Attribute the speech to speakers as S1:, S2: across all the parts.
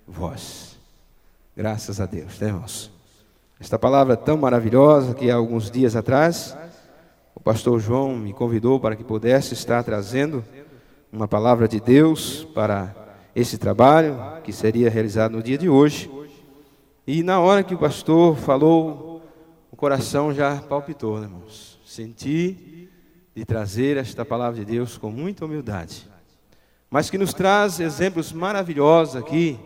S1: vós. Graças a Deus, né, irmãos? Esta palavra tão maravilhosa que há alguns dias atrás o pastor João me convidou para que pudesse estar trazendo uma palavra de Deus para esse trabalho que seria realizado no dia de hoje. E na hora que o pastor falou, o coração já palpitou, né, irmãos? Senti de trazer esta palavra de Deus com muita humildade, mas que nos traz exemplos maravilhosos aqui,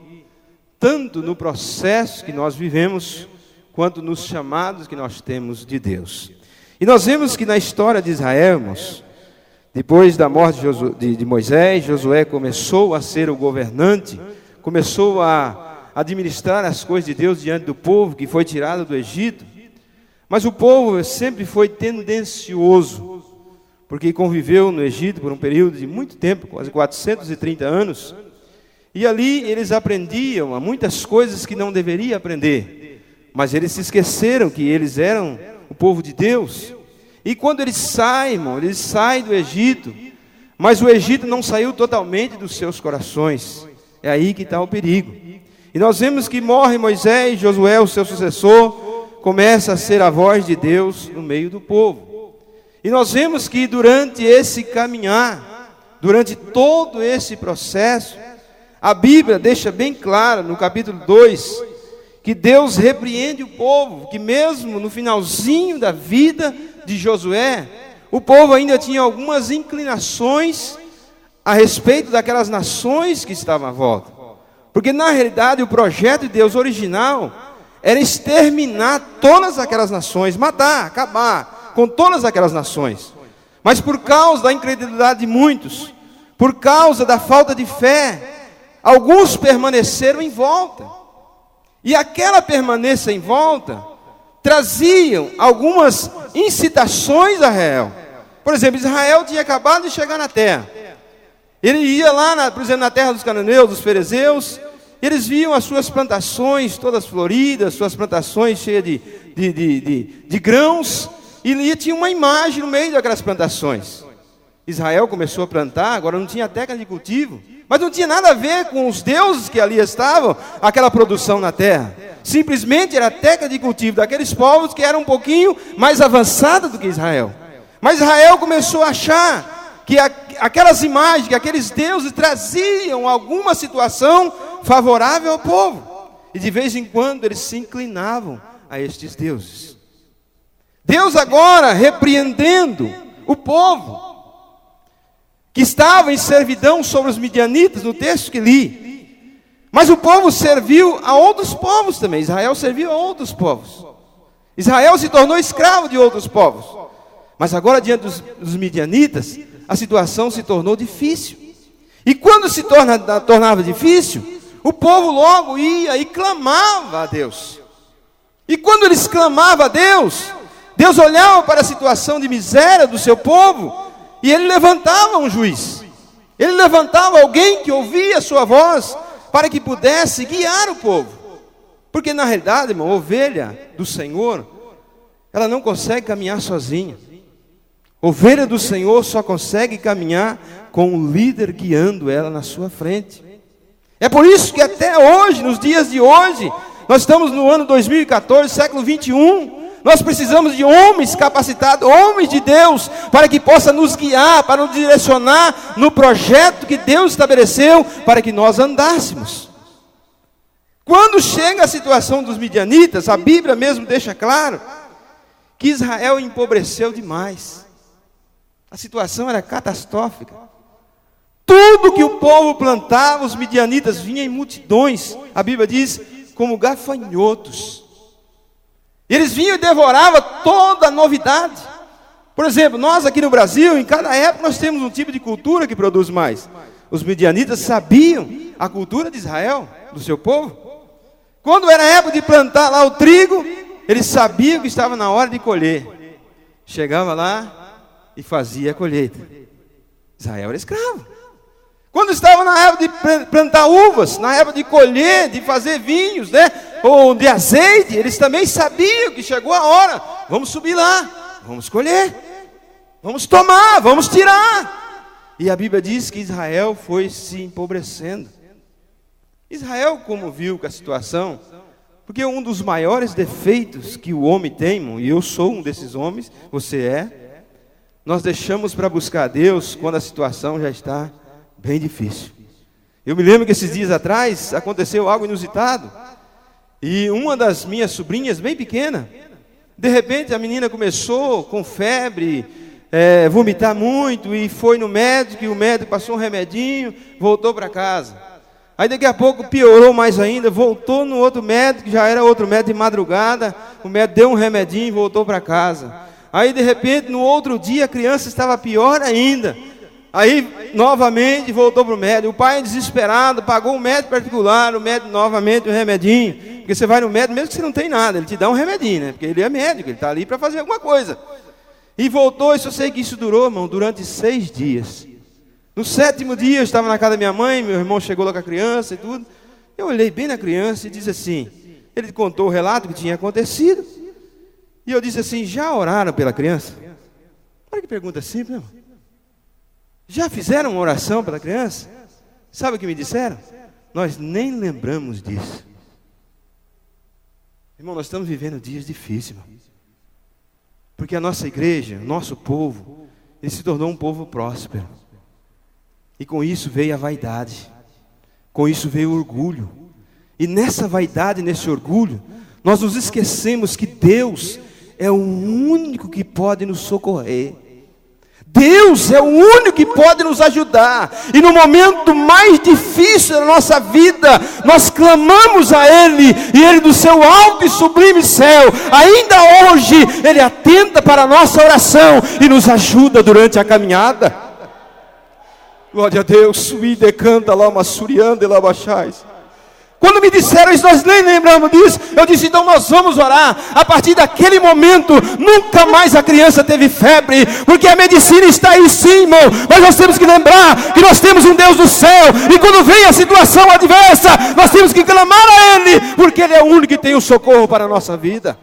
S1: tanto no processo que nós vivemos, quanto nos chamados que nós temos de Deus. E nós vemos que na história de Israel, irmãos, depois da morte de Moisés, Josué começou a ser o governante, começou a administrar as coisas de Deus diante do povo que foi tirado do Egito. Mas o povo sempre foi tendencioso, porque conviveu no Egito por um período de muito tempo, quase 430 anos, e ali eles aprendiam muitas coisas que não deveriam aprender. Mas eles se esqueceram que eles eram o povo de Deus. E quando eles saem, irmão, eles saem do Egito, mas o Egito não saiu totalmente dos seus corações. É aí que está o perigo. E nós vemos que morre Moisés, Josué, o seu sucessor, começa a ser a voz de Deus no meio do povo. E nós vemos que durante esse caminhar, durante todo esse processo, a Bíblia deixa bem claro no capítulo 2, que Deus repreende o povo, que mesmo no finalzinho da vida de Josué, o povo ainda tinha algumas inclinações a respeito daquelas nações que estavam à volta. Porque na realidade o projeto de Deus original era exterminar todas aquelas nações, matar, acabar com todas aquelas nações. Mas por causa da incredulidade de muitos, por causa da falta de fé, alguns permaneceram em volta. E aquela permanência em volta traziam algumas incitações a Israel. Por exemplo, Israel tinha acabado de chegar na terra. Ele ia lá, por exemplo, na terra dos cananeus, dos ferezeus. Eles viam as suas plantações todas floridas, suas plantações cheias de grãos. E ali tinha uma imagem no meio daquelas plantações. Israel começou a plantar, agora não tinha técnica de cultivo, mas não tinha nada a ver com os deuses que ali estavam, aquela produção na terra. Simplesmente era a técnica de cultivo daqueles povos que eram um pouquinho mais avançada do que Israel. Mas Israel começou a achar que aquelas imagens, que aqueles deuses traziam alguma situação favorável ao povo. E de vez em quando eles se inclinavam a estes deuses. Deus agora repreendendo o povo que estava em servidão sobre os midianitas, no texto que li. Mas o povo serviu a outros povos também. Israel serviu a outros povos. Israel se tornou escravo de outros povos. Mas agora, diante dos midianitas, a situação se tornou difícil. E quando se tornava difícil, o povo logo ia e clamava a Deus. E quando eles clamavam a Deus, Deus olhava para a situação de miséria do seu povo, e Ele levantava um juiz. Ele levantava alguém que ouvia a sua voz, para que pudesse guiar o povo. Porque na realidade, irmão, a ovelha do Senhor, ela não consegue caminhar sozinha. Ovelha do Senhor só consegue caminhar com o líder guiando ela na sua frente. É por isso que até hoje, nos dias de hoje, nós estamos no ano 2014, século 21, nós precisamos de homens capacitados, homens de Deus, para que possa nos guiar, para nos direcionar no projeto que Deus estabeleceu, para que nós andássemos. Quando chega a situação dos midianitas, a Bíblia mesmo deixa claro, que Israel empobreceu demais. A situação era catastrófica. Tudo que o povo plantava, os midianitas vinham em multidões, a Bíblia diz, como gafanhotos. Eles vinham e devoravam toda a novidade. Por exemplo, nós aqui no Brasil, em cada época nós temos um tipo de cultura que produz mais. Os midianitas sabiam a cultura de Israel, do seu povo. Quando era a época de plantar lá o trigo, eles sabiam que estava na hora de colher. Chegava lá e fazia a colheita. Israel era escravo. Quando estava na época de plantar uvas, na época de colher, de fazer vinhos, né? Ou de azeite, eles também sabiam que chegou a hora. Vamos subir lá, vamos colher, vamos tomar, vamos tirar. E a Bíblia diz que Israel foi se empobrecendo. Israel, como viu com a situação, porque um dos maiores defeitos que o homem tem, irmão, e eu sou um desses homens, você é, nós deixamos para buscar a Deus quando a situação já está bem difícil. Eu me lembro que esses dias atrás aconteceu algo inusitado, e uma das minhas sobrinhas, bem pequena, de repente a menina começou com febre, vomitar muito, e foi no médico, e o médico passou um remedinho, voltou para casa. Aí daqui a pouco piorou mais ainda, voltou no outro médico, já era outro médico de madrugada, o médico deu um remedinho e voltou para casa. Aí de repente no outro dia a criança estava pior ainda. Aí novamente voltou para o médico, o pai desesperado, pagou um médico particular, o médico novamente um remedinho. Porque você vai no médico mesmo que você não tem nada, ele te dá um remedinho, né? Porque ele é médico, ele está ali para fazer alguma coisa. E voltou, e só sei que isso durou, irmão, durante 6 dias. No 7º dia, eu estava na casa da minha mãe, meu irmão chegou lá com a criança e tudo. Eu olhei bem na criança e disse assim, ele contou o relato que tinha acontecido. E eu disse assim, já oraram pela criança? Olha que pergunta simples, irmão. Já fizeram uma oração pela criança? Sabe o que me disseram? Nós nem lembramos disso. Irmão, nós estamos vivendo dias difíceis, irmão. Porque a nossa igreja, o nosso povo, ele se tornou um povo próspero. E com isso veio a vaidade, com isso veio o orgulho. E nessa vaidade, nesse orgulho, nós nos esquecemos que Deus é o único que pode nos socorrer. Deus é o único que pode nos ajudar. E no momento mais difícil da nossa vida, nós clamamos a Ele, e Ele do seu alto e sublime céu, ainda hoje, Ele atenta para a nossa oração e nos ajuda durante a caminhada. Glória a Deus, suíde canta lá uma surianda e lá baixais. Quando me disseram isso, nós nem lembramos disso. Eu disse, então nós vamos orar. A partir daquele momento, nunca mais a criança teve febre, porque a medicina está aí sim, irmão. Mas nós temos que lembrar que nós temos um Deus do céu, e quando vem a situação adversa, nós temos que clamar a Ele, porque Ele é o único que tem o socorro para a nossa vida.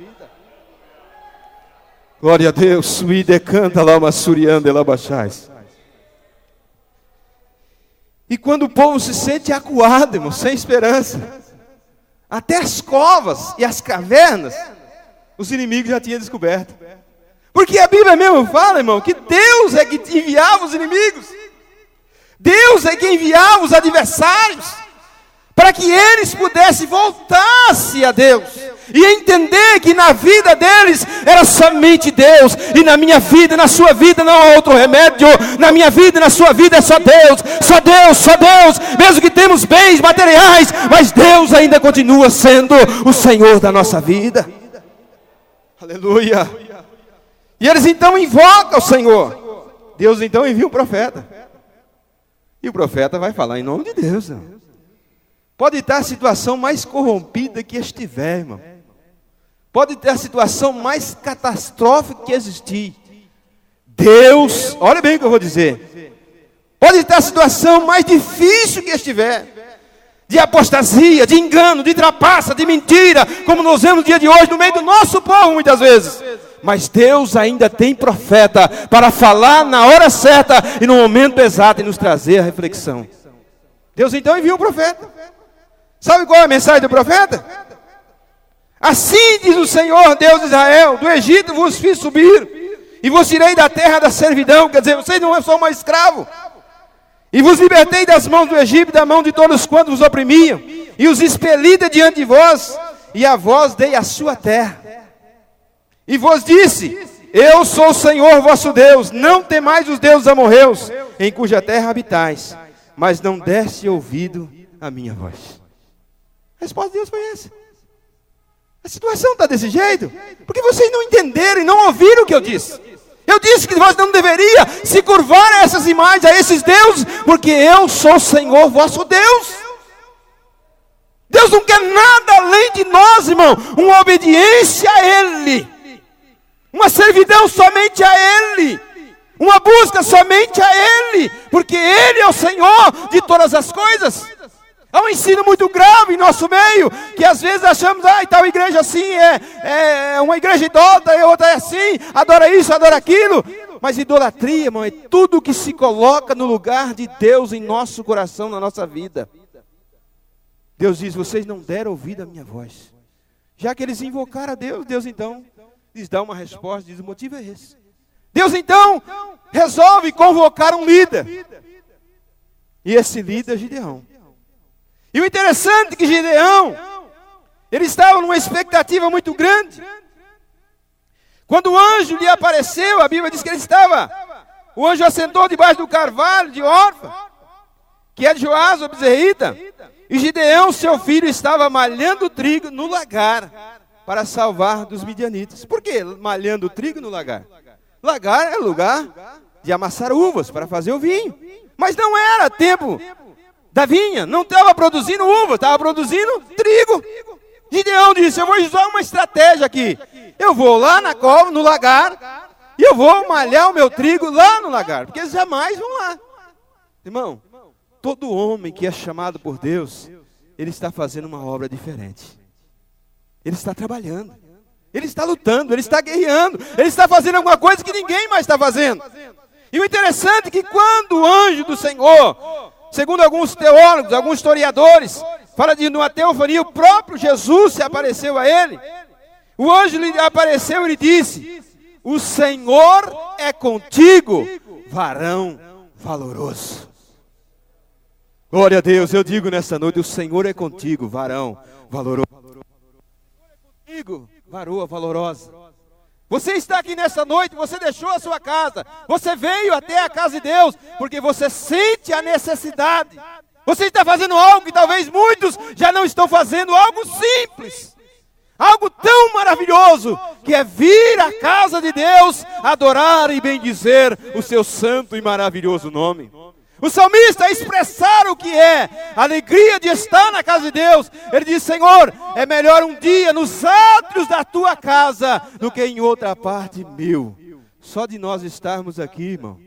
S1: Glória a Deus, suíde canta lá uma surianda e lá baixais. E quando o povo se sente acuado, irmão, sem esperança, até as covas e as cavernas, os inimigos já tinham descoberto. Porque a Bíblia mesmo fala, irmão, que Deus é que enviava os inimigos. Deus é que enviava os adversários, para que eles pudessem voltar-se a Deus, e entender que na vida deles era somente Deus, e na minha vida e na sua vida não há outro remédio. Na minha vida e na sua vida é só Deus, só Deus, só Deus. Mesmo que temos bens materiais, mas Deus ainda continua sendo o Senhor da nossa vida. Aleluia. E eles então invocam o Senhor. Deus então envia um profeta, e o profeta vai falar em nome de Deus, não. Pode estar a situação mais corrompida que estiver, irmão. Pode ter a situação mais catastrófica que existir. Deus, olha bem o que eu vou dizer. Pode ter a situação mais difícil que estiver, de apostasia, de engano, de trapaça, de mentira, como nós vemos no dia de hoje no meio do nosso povo muitas vezes. Mas Deus ainda tem profeta para falar na hora certa e no momento exato e nos trazer a reflexão. Deus então envia um profeta. Sabe qual é a mensagem do profeta? Assim diz o Senhor, Deus de Israel: do Egito vos fiz subir, e vos tirei da terra da servidão. Quer dizer, vocês não são mais escravos. E vos libertei das mãos do Egito, da mão de todos quantos vos oprimiam, e os expeli de diante de vós, e a vós dei a sua terra. E vos disse: eu sou o Senhor vosso Deus, não temais os deuses amorreus, em cuja terra habitais, mas não deste ouvido à minha voz. A resposta de Deus foi essa. A situação está desse jeito, porque vocês não entenderam e não ouviram o que eu disse. Eu disse que vós não deveriam se curvar a essas imagens, a esses deuses, porque eu sou o Senhor vosso Deus. Deus não quer nada além de nós, irmão. Uma obediência a Ele, uma servidão somente a Ele, uma busca somente a Ele, porque Ele é o Senhor de todas as coisas. Há um ensino muito grave em nosso meio, que às vezes achamos, tal igreja assim, é uma igreja idólatra, e outra é assim, adora isso, adora aquilo. Mas idolatria, irmão, é tudo que se coloca no lugar de Deus em nosso coração, na nossa vida. Deus diz, vocês não deram ouvido à minha voz. Já que eles invocaram a Deus, Deus então lhes dá uma resposta, diz, o motivo é esse. Deus então resolve convocar um líder. E esse líder é Gideão. E o interessante é que Gideão, ele estava numa expectativa muito grande. Quando o anjo lhe apareceu, a Bíblia diz que o anjo assentou debaixo do carvalho de Orfa, que é de Joás, o bezerrita, e Gideão, seu filho, estava malhando trigo no lagar, para salvar dos midianitas. Por que malhando trigo no lagar? Lagar é lugar de amassar uvas, para fazer o vinho. Mas não era tempo da vinha, não estava produzindo uva, estava produzindo trigo. Gideão disse, eu vou usar uma estratégia aqui. Eu vou lá na cova, no lagar, e eu vou malhar o meu trigo lá no lagar, porque eles jamais vão lá. Irmão, todo homem que é chamado por Deus, ele está fazendo uma obra diferente. Ele está trabalhando, ele está lutando, ele está guerreando, ele está fazendo alguma coisa que ninguém mais está fazendo. E o interessante é que quando o anjo do Senhor, segundo alguns teólogos, alguns historiadores, fala de uma teofania, o próprio Jesus se apareceu a ele. O anjo lhe apareceu e lhe disse, o Senhor é contigo, varão valoroso. Glória a Deus, eu digo nessa noite, o Senhor é contigo, varão valoroso. O Senhor é contigo, varoa valorosa. Você está aqui nessa noite, você deixou a sua casa, você veio até a casa de Deus, porque você sente a necessidade. Você está fazendo algo que talvez muitos já não estão fazendo, algo simples, algo tão maravilhoso, que é vir à casa de Deus, adorar e bendizer o seu santo e maravilhoso nome. O salmista expressar o que é a alegria de estar na casa de Deus. Ele diz, Senhor, é melhor um dia nos átrios da tua casa do que em outra parte meu. Só de nós estarmos aqui, irmão,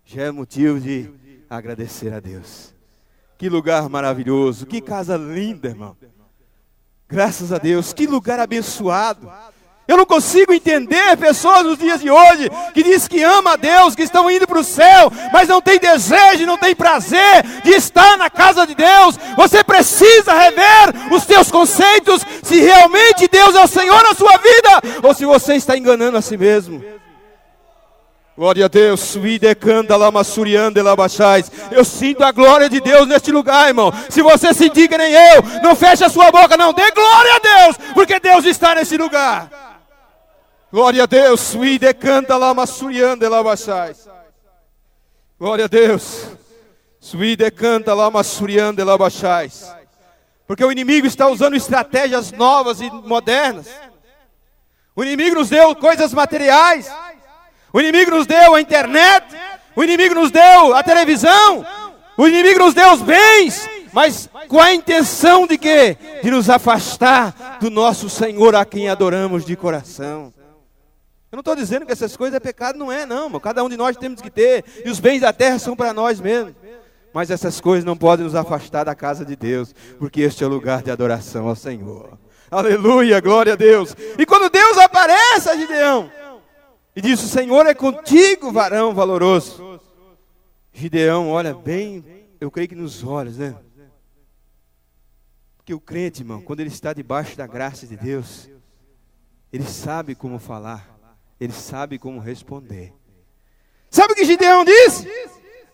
S1: já é motivo de agradecer a Deus. Que lugar maravilhoso, que casa linda, irmão. Graças a Deus, que lugar abençoado. Eu não consigo entender pessoas nos dias de hoje que dizem que ama a Deus, que estão indo para o céu, mas não tem desejo, não tem prazer de estar na casa de Deus. Você precisa rever os seus conceitos, se realmente Deus é o Senhor na sua vida, ou se você está enganando a si mesmo. Glória a Deus. Eu sinto a glória de Deus neste lugar, irmão. Se você sentir que nem eu, não feche a sua boca, não. Dê glória a Deus, porque Deus está nesse lugar. Glória a Deus. Glória a Deus. Porque o inimigo está usando estratégias novas e modernas. O inimigo nos deu coisas materiais. O inimigo nos deu a internet. O inimigo nos deu a televisão. O inimigo nos deu os bens. Mas com a intenção de quê? De nos afastar do nosso Senhor, a quem adoramos de coração. Eu não estou dizendo que essas coisas é pecado, não é não, irmão. Cada um de nós temos que ter, e os bens da terra são para nós mesmos. Mas essas coisas não podem nos afastar da casa de Deus, porque este é o lugar de adoração ao Senhor. Aleluia, glória a Deus. E quando Deus aparece a Gideão, e diz, o Senhor é contigo, varão valoroso. Gideão olha bem, eu creio que nos olhos, né? Porque o crente, irmão, quando ele está debaixo da graça de Deus, ele sabe como falar. Ele sabe como responder. Sabe o que Gideão disse?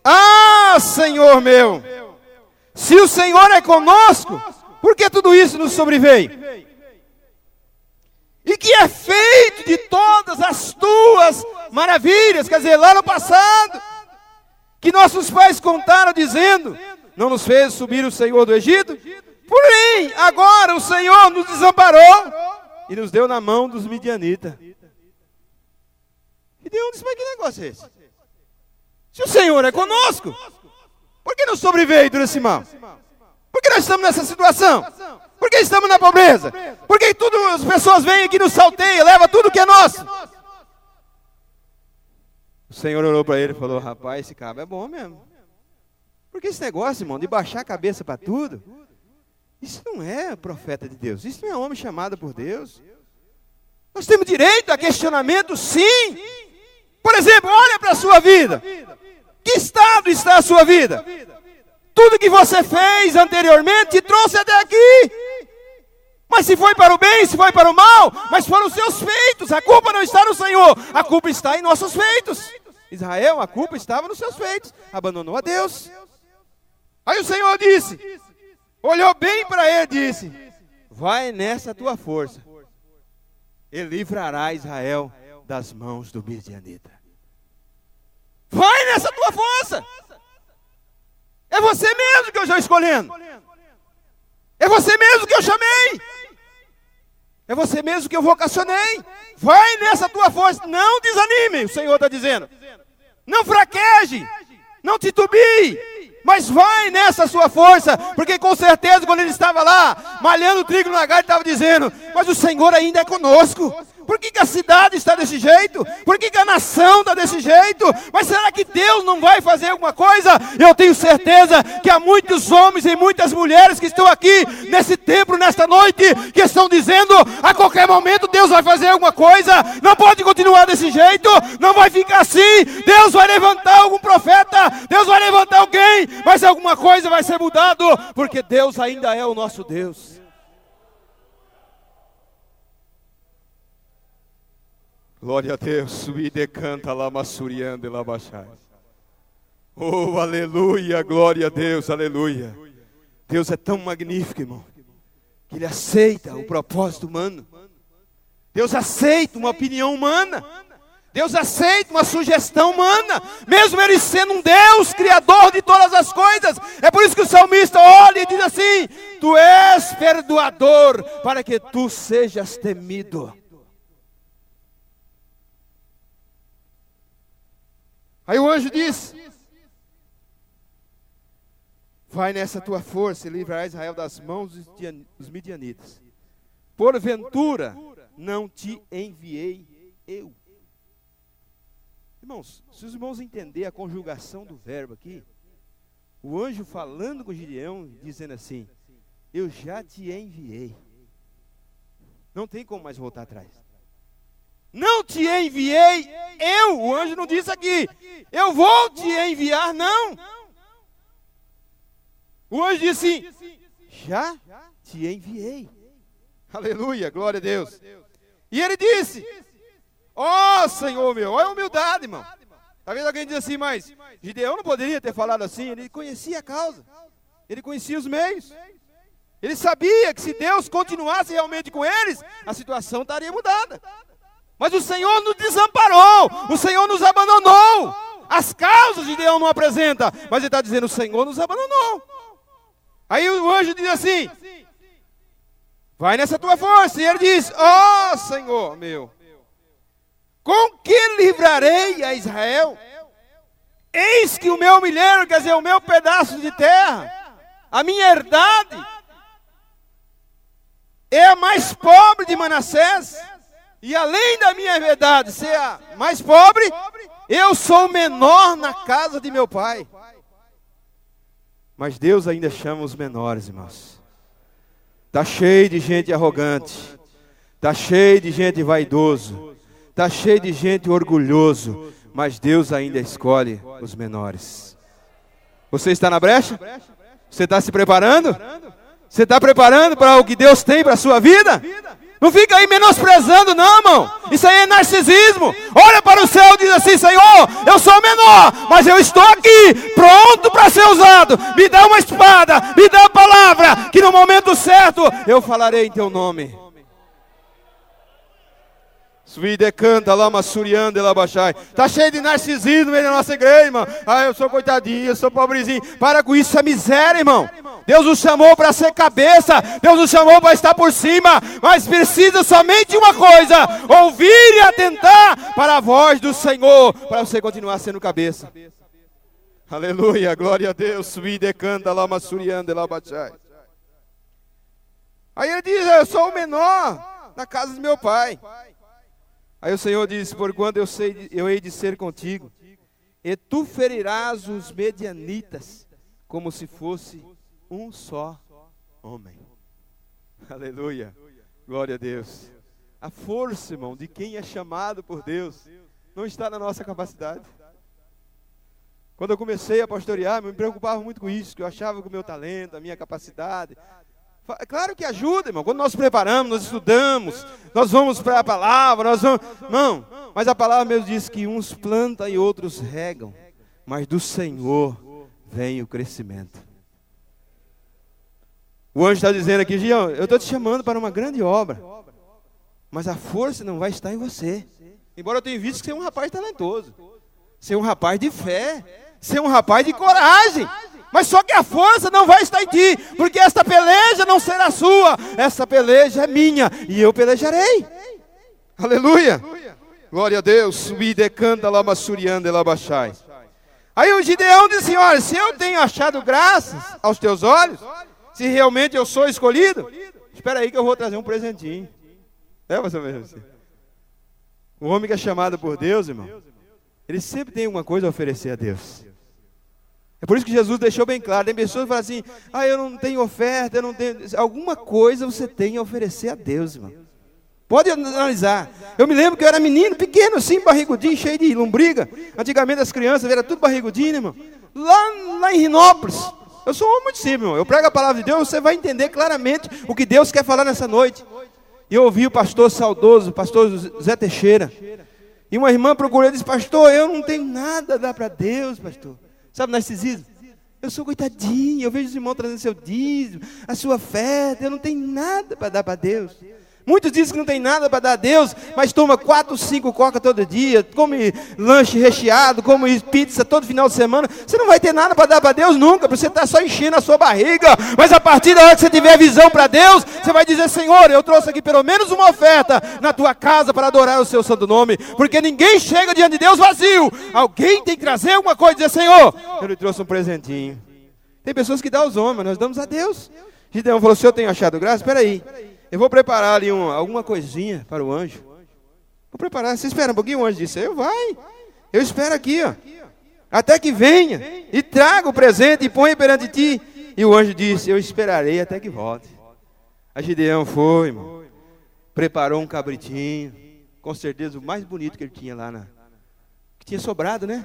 S1: Ah, Senhor meu, se o Senhor é conosco, por que tudo isso nos sobreveio? E que é feito de todas as tuas maravilhas, quer dizer, lá no passado, que nossos pais contaram dizendo, não nos fez subir o Senhor do Egito? Porém, agora o Senhor nos desamparou e nos deu na mão dos midianitas. E Deus disse, mas que negócio é esse? Se o Senhor é conosco, por que nos sobreveio todo esse mal? Por que nós estamos nessa situação? Por que estamos na pobreza? Por que as pessoas vêm aqui nos salteiam, levam tudo que é nosso? O Senhor olhou para ele e falou, rapaz, esse cabo é bom mesmo. Porque esse negócio, irmão, de baixar a cabeça para tudo, isso não é profeta de Deus, isso não é homem chamado por Deus. Nós temos direito a questionamento, sim. Por exemplo, olha para a sua vida. Que estado está a sua vida? Tudo que você fez anteriormente te trouxe até aqui. Mas se foi para o bem, se foi para o mal, mas foram os seus feitos. A culpa não está no Senhor, a culpa está em nossos feitos. Israel, a culpa estava nos seus feitos, abandonou a Deus. Aí o Senhor disse, olhou bem para ele e disse, vai nessa tua força, e livrará Israel das mãos do midianita. Vai nessa tua força. É você mesmo que eu estou escolhendo. É você mesmo que eu chamei. É você mesmo que eu vocacionei. Vai nessa tua força. Não desanime, o Senhor está dizendo. Não fraqueje. Não titubie. Mas vai nessa sua força. Porque com certeza quando ele estava lá, malhando o trigo no lagar, ele estava dizendo, mas o Senhor ainda é conosco. Por que a cidade está desse jeito? Por que a nação está desse jeito? Mas será que Deus não vai fazer alguma coisa? Eu tenho certeza que há muitos homens e muitas mulheres que estão aqui nesse templo, nesta noite, que estão dizendo, a qualquer momento Deus vai fazer alguma coisa. Não pode continuar desse jeito, não vai ficar assim. Deus vai levantar algum profeta, Deus vai levantar alguém, mas alguma coisa vai ser mudado, porque Deus ainda é o nosso Deus. Glória a Deus, subide canta lá massuriando e lá baixai. Oh, aleluia, glória a Deus, aleluia. Deus é tão magnífico, irmão, que Ele aceita o propósito humano. Deus aceita uma opinião humana. Deus aceita uma sugestão humana, mesmo Ele sendo um Deus, Criador de todas as coisas. É por isso que o salmista olha e diz assim, tu és perdoador, para que tu sejas temido. Aí o anjo disse, vai nessa tua força e livrará Israel das mãos dos midianitas. Porventura não te enviei eu. Irmãos, se os irmãos entenderem a conjugação do verbo aqui, o anjo falando com Gideão, dizendo assim, eu já te enviei. Não tem como mais voltar atrás. Não te enviei eu, o anjo não disse aqui, eu vou te enviar, não. O anjo disse assim, já te enviei. Aleluia, glória a Deus. E ele disse, ó Senhor meu, olha a humildade, irmão. Talvez alguém diz assim, mas Gideão não poderia ter falado assim, ele conhecia a causa, ele conhecia os meios. Ele sabia que se Deus continuasse realmente com eles, a situação estaria mudada. Mas o Senhor nos desamparou, o Senhor nos abandonou. As causas de Deus não apresenta, mas Ele está dizendo, o Senhor nos abandonou. Aí o anjo diz assim, vai nessa tua força. E ele diz, ó Senhor meu, com que livrarei a Israel? Eis que o meu milheiro, quer dizer, o meu pedaço de terra, a minha herdade, é a mais pobre de Manassés. E além da minha herdade ser a mais pobre, eu sou o menor na casa de meu pai. Mas Deus ainda chama os menores, irmãos. Está cheio de gente arrogante. Está cheio de gente vaidoso. Está cheio de gente orgulhoso. Mas Deus ainda escolhe os menores. Você está na brecha? Você está se preparando? Você está preparando para o que Deus tem para a sua vida? Não fica aí menosprezando não, irmão. Isso aí é narcisismo. Olha para o céu e diz assim, Senhor, eu sou menor, mas eu estou aqui, pronto para ser usado. Me dá uma espada, me dá a palavra, que no momento certo eu falarei em teu nome. Suide canta lá, massuriando e lá baixai. Está cheio de narcisismo na nossa igreja, irmão. Ah, eu sou coitadinho, eu sou pobrezinho. Para com isso, é miséria, irmão. Deus nos chamou para ser cabeça. Deus nos chamou para estar por cima. Mas precisa somente de uma coisa: ouvir e atentar para a voz do Senhor, para você continuar sendo cabeça. Aleluia, glória a Deus. Suide canta lá, massuriando e lá baixai. Aí ele diz, eu sou o menor na casa de meu pai. Aí o Senhor disse, porquanto eu hei de ser contigo, e tu ferirás os medianitas, como se fosse um só homem. Aleluia, glória a Deus. A força, irmão, de quem é chamado por Deus, não está na nossa capacidade. Quando eu comecei a pastorear, eu me preocupava muito com isso, que eu achava que o meu talento, a minha capacidade... Claro que ajuda, irmão. Quando nós preparamos, nós estudamos, nós vamos para a palavra, nós vamos... Não, mas a palavra mesmo diz que uns plantam e outros regam, mas do Senhor vem o crescimento. O anjo está dizendo aqui, Gião, eu estou te chamando para uma grande obra, mas a força não vai estar em você. Embora eu tenha visto que você é um rapaz talentoso, você é um rapaz de fé, você é um rapaz de coragem. Mas só que a força não vai estar em ti, porque esta peleja não será sua, essa peleja é minha, e eu pelejarei. Aleluia. Glória a Deus. Aí o Gideão disse assim, olha, se eu tenho achado graças aos teus olhos, se realmente eu sou escolhido, espera aí que eu vou trazer um presentinho. É, você mesmo assim. O homem que é chamado por Deus, irmão, ele sempre tem uma coisa a oferecer a Deus. É por isso que Jesus deixou bem claro. Tem pessoas que falam assim, eu não tenho oferta, eu não tenho... Alguma coisa você tem a oferecer a Deus, irmão. Pode analisar. Eu me lembro que eu era menino, pequeno assim, barrigudinho, cheio de lombriga. Antigamente as crianças eram tudo barrigudinho, irmão. Lá em Rinópolis. Eu sou um homem muito simples, irmão. Eu prego a palavra de Deus, você vai entender claramente o que Deus quer falar nessa noite. E eu ouvi o pastor saudoso, o pastor Zé Teixeira. E uma irmã procurou e disse, pastor, eu não tenho nada a dar para Deus, pastor. Sabe, narcisismo? Eu sou coitadinho, eu vejo os irmãos trazendo seu dízimo, a sua oferta, eu não tenho nada para dar para Deus. Muitos dizem que não tem nada para dar a Deus, mas toma 4, 5 coca todo dia, come lanche recheado, come pizza todo final de semana. Você não vai ter nada para dar para Deus nunca, porque você está só enchendo a sua barriga. Mas a partir da hora que você tiver visão para Deus, você vai dizer, Senhor, eu trouxe aqui pelo menos uma oferta na tua casa para adorar o seu santo nome. Porque ninguém chega diante de Deus vazio. Alguém tem que trazer alguma coisa e dizer, Senhor, eu lhe trouxe um presentinho. Tem pessoas que dão aos homens, mas nós damos a Deus. Gideão falou, se eu tenho achado graça, espera aí. Eu vou preparar ali alguma coisinha para o anjo. Vou preparar. Você espera um pouquinho, o anjo disse, eu espero aqui, ó. Até que venha e traga o presente e ponha perante ti. E o anjo disse, eu esperarei até que volte. A Gideão foi, irmão. Preparou um cabritinho. Com certeza o mais bonito que ele tinha lá. Que tinha sobrado, né?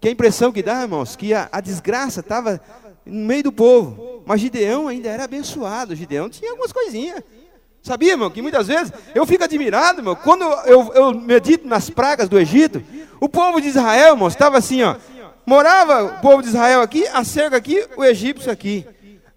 S1: Que a impressão que dá, irmãos, que a desgraça estava no meio do povo. Mas Gideão ainda era abençoado. Gideão tinha algumas coisinhas. Sabia, irmão, que muitas vezes eu fico admirado, irmão, quando eu medito nas pragas do Egito, o povo de Israel, irmão, estava assim, ó, morava o povo de Israel aqui, a cerca aqui, o egípcio aqui.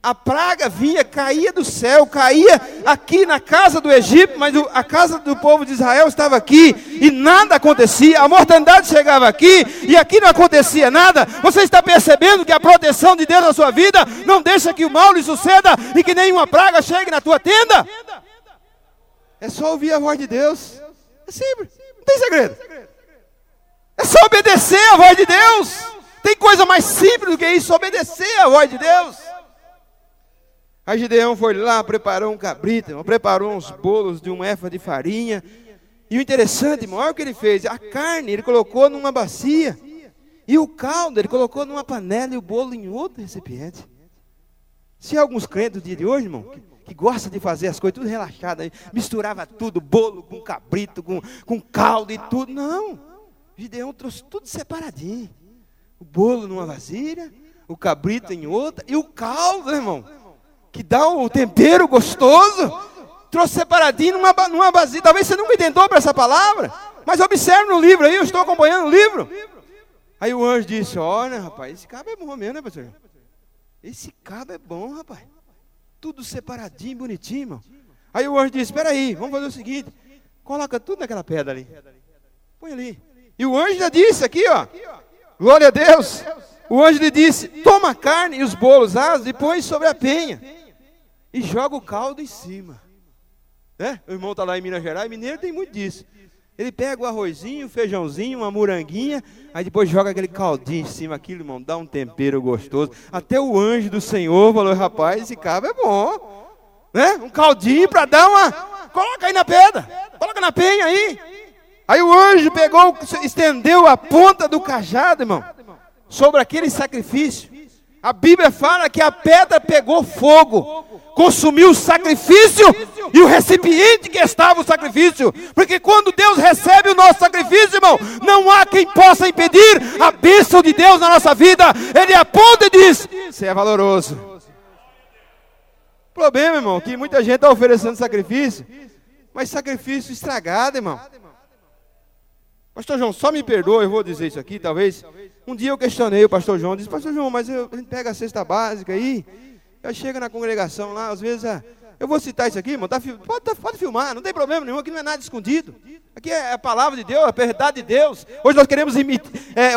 S1: A praga vinha, caía do céu, caía aqui na casa do Egito, mas a casa do povo de Israel estava aqui e nada acontecia. A mortandade chegava aqui e aqui não acontecia nada. Você está percebendo que a proteção de Deus na sua vida não deixa que o mal lhe suceda e que nenhuma praga chegue na tua tenda? É só ouvir a voz de Deus. É simples, não tem segredo. É só obedecer a voz de Deus. Tem coisa mais simples do que isso, obedecer a voz de Deus. Aí Gideão foi lá, preparou um cabrito, preparou uns bolos de um éfa de farinha. E o interessante, irmão, olha o que ele fez. A carne ele colocou numa bacia. E o caldo ele colocou numa panela e o bolo em outro recipiente. Se alguns crentes do dia de hoje, irmão, que gosta de fazer as coisas tudo relaxado, aí, misturava tudo, bolo com cabrito, com caldo e tudo. Não, Gideão trouxe tudo separadinho. O bolo numa vasilha, o cabrito em outra, e o caldo, irmão, que dá o tempero gostoso, trouxe separadinho numa vasilha. Talvez você nunca entendeu para essa palavra, mas observe no livro aí, eu estou acompanhando o livro. Aí o anjo disse, olha rapaz, esse cabo é bom mesmo, né pastor? Esse cabo é bom, rapaz. Tudo separadinho, bonitinho, irmão. Aí o anjo disse, espera aí, vamos fazer o seguinte. Coloca tudo naquela pedra ali. Põe ali. E o anjo já disse aqui, ó. Glória a Deus. O anjo lhe disse, toma a carne e os bolos asos e põe sobre a penha. E joga o caldo em cima. Né? O irmão está lá em Minas Gerais, mineiro tem muito disso. Ele pega o arrozinho, o feijãozinho, uma moranguinha, aí depois joga aquele caldinho em cima, aquilo, irmão, dá um tempero gostoso. Até o anjo do Senhor falou, rapaz, esse cabo é bom. Né? Um caldinho para dar uma... Coloca aí na pedra, coloca na penha aí. Aí o anjo pegou, estendeu a ponta do cajado, irmão, sobre aquele sacrifício. A Bíblia fala que a pedra pegou fogo, consumiu o sacrifício e o recipiente que estava o sacrifício. Porque quando Deus recebe o nosso sacrifício, irmão, não há quem possa impedir a bênção de Deus na nossa vida. Ele aponta e diz: você é valoroso. O problema, irmão, é que muita gente está oferecendo sacrifício, mas sacrifício estragado, irmão. Pastor João, só me perdoa, eu vou dizer isso aqui, talvez. Um dia eu questionei o pastor João, disse: pastor João, mas a gente pega a cesta básica aí, eu chego na congregação lá, às vezes, eu vou citar isso aqui, irmão, pode filmar, não tem problema nenhum, aqui não é nada escondido. Aqui é a palavra de Deus, a verdade de Deus. Hoje nós queremos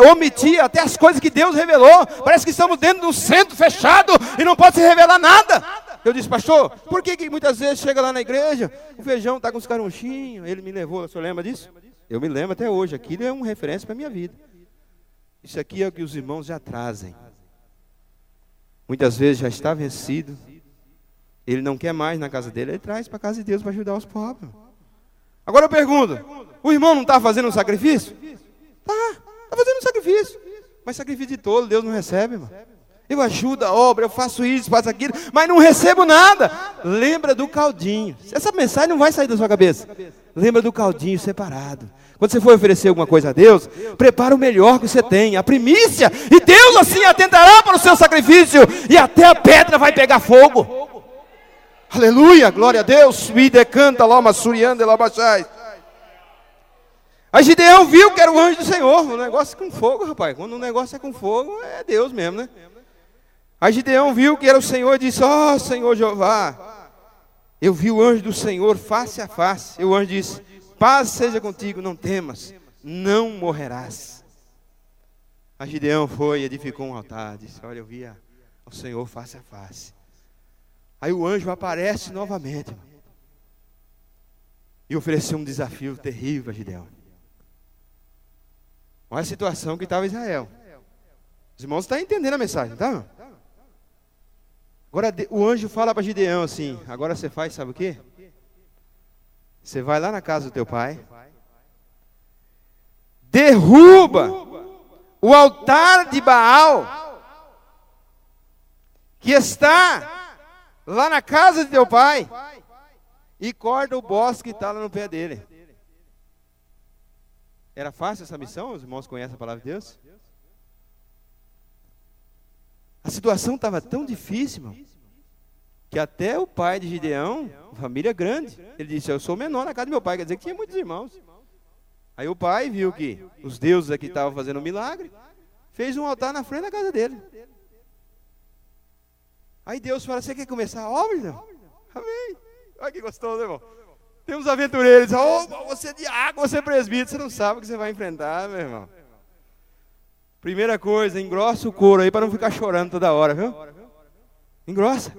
S1: omitir até as coisas que Deus revelou. Parece que estamos dentro de um centro fechado e não pode se revelar nada. Eu disse: pastor, por que muitas vezes chega lá na igreja, o feijão está com os caronchinhos? Ele me levou, o senhor lembra disso? Eu me lembro até hoje, aquilo é uma referência para a minha vida. Isso aqui é o que os irmãos já trazem. Muitas vezes já está vencido, ele não quer mais na casa dele, ele traz para a casa de Deus para ajudar os pobres. Agora eu pergunto, o irmão não está fazendo um sacrifício? Está fazendo um sacrifício, mas sacrifício de tolo Deus não recebe, irmão. Eu ajudo a obra, eu faço isso, faço aquilo, mas não recebo nada. Lembra do caldinho. Essa mensagem não vai sair da sua cabeça. Lembra do caldinho separado. Quando você for oferecer alguma coisa a Deus, prepara o melhor que você tem, a primícia, e Deus assim atenderá para o seu sacrifício, e até a pedra vai pegar fogo. Aleluia, glória a Deus. Videcanta loma surianda labachai. Aí Gideão viu que era o anjo do Senhor. O negócio é com fogo, rapaz. Quando o negócio é com fogo, é Deus mesmo, né? Aí Gideão viu que era o Senhor e disse: ó Senhor Jeová, eu vi o anjo do Senhor face a face. E o anjo disse: paz seja contigo, não temas, não morrerás. Aí Gideão foi e edificou um altar, disse: olha, eu vi o Senhor face a face. Aí o anjo aparece novamente, irmão, e ofereceu um desafio terrível a Gideão. Olha a situação que estava Israel. Os irmãos estão entendendo a mensagem, tá? Agora o anjo fala para Gideão assim: agora você faz, sabe o quê? Você vai lá na casa do teu pai, derruba o altar de Baal, que está lá na casa de teu pai, e corta o bosque que está lá no pé dele. Era fácil essa missão? Os irmãos conhecem a palavra de Deus? A situação estava tão difícil, irmão, que até o pai de Gideão, família grande, ele disse: eu sou o menor na casa do meu pai, quer dizer que tinha muitos irmãos. Aí o pai viu que os deuses aqui estavam fazendo um milagre, fez um altar na frente da casa dele. Aí Deus fala: você quer começar a obra, irmão? Amém. Olha que gostoso, irmão. Tem uns aventureiros: você é diácono, você é presbítero, você não sabe o que você vai enfrentar, meu irmão. Primeira coisa, engrossa o couro aí para não ficar chorando toda hora, viu? Engrossa.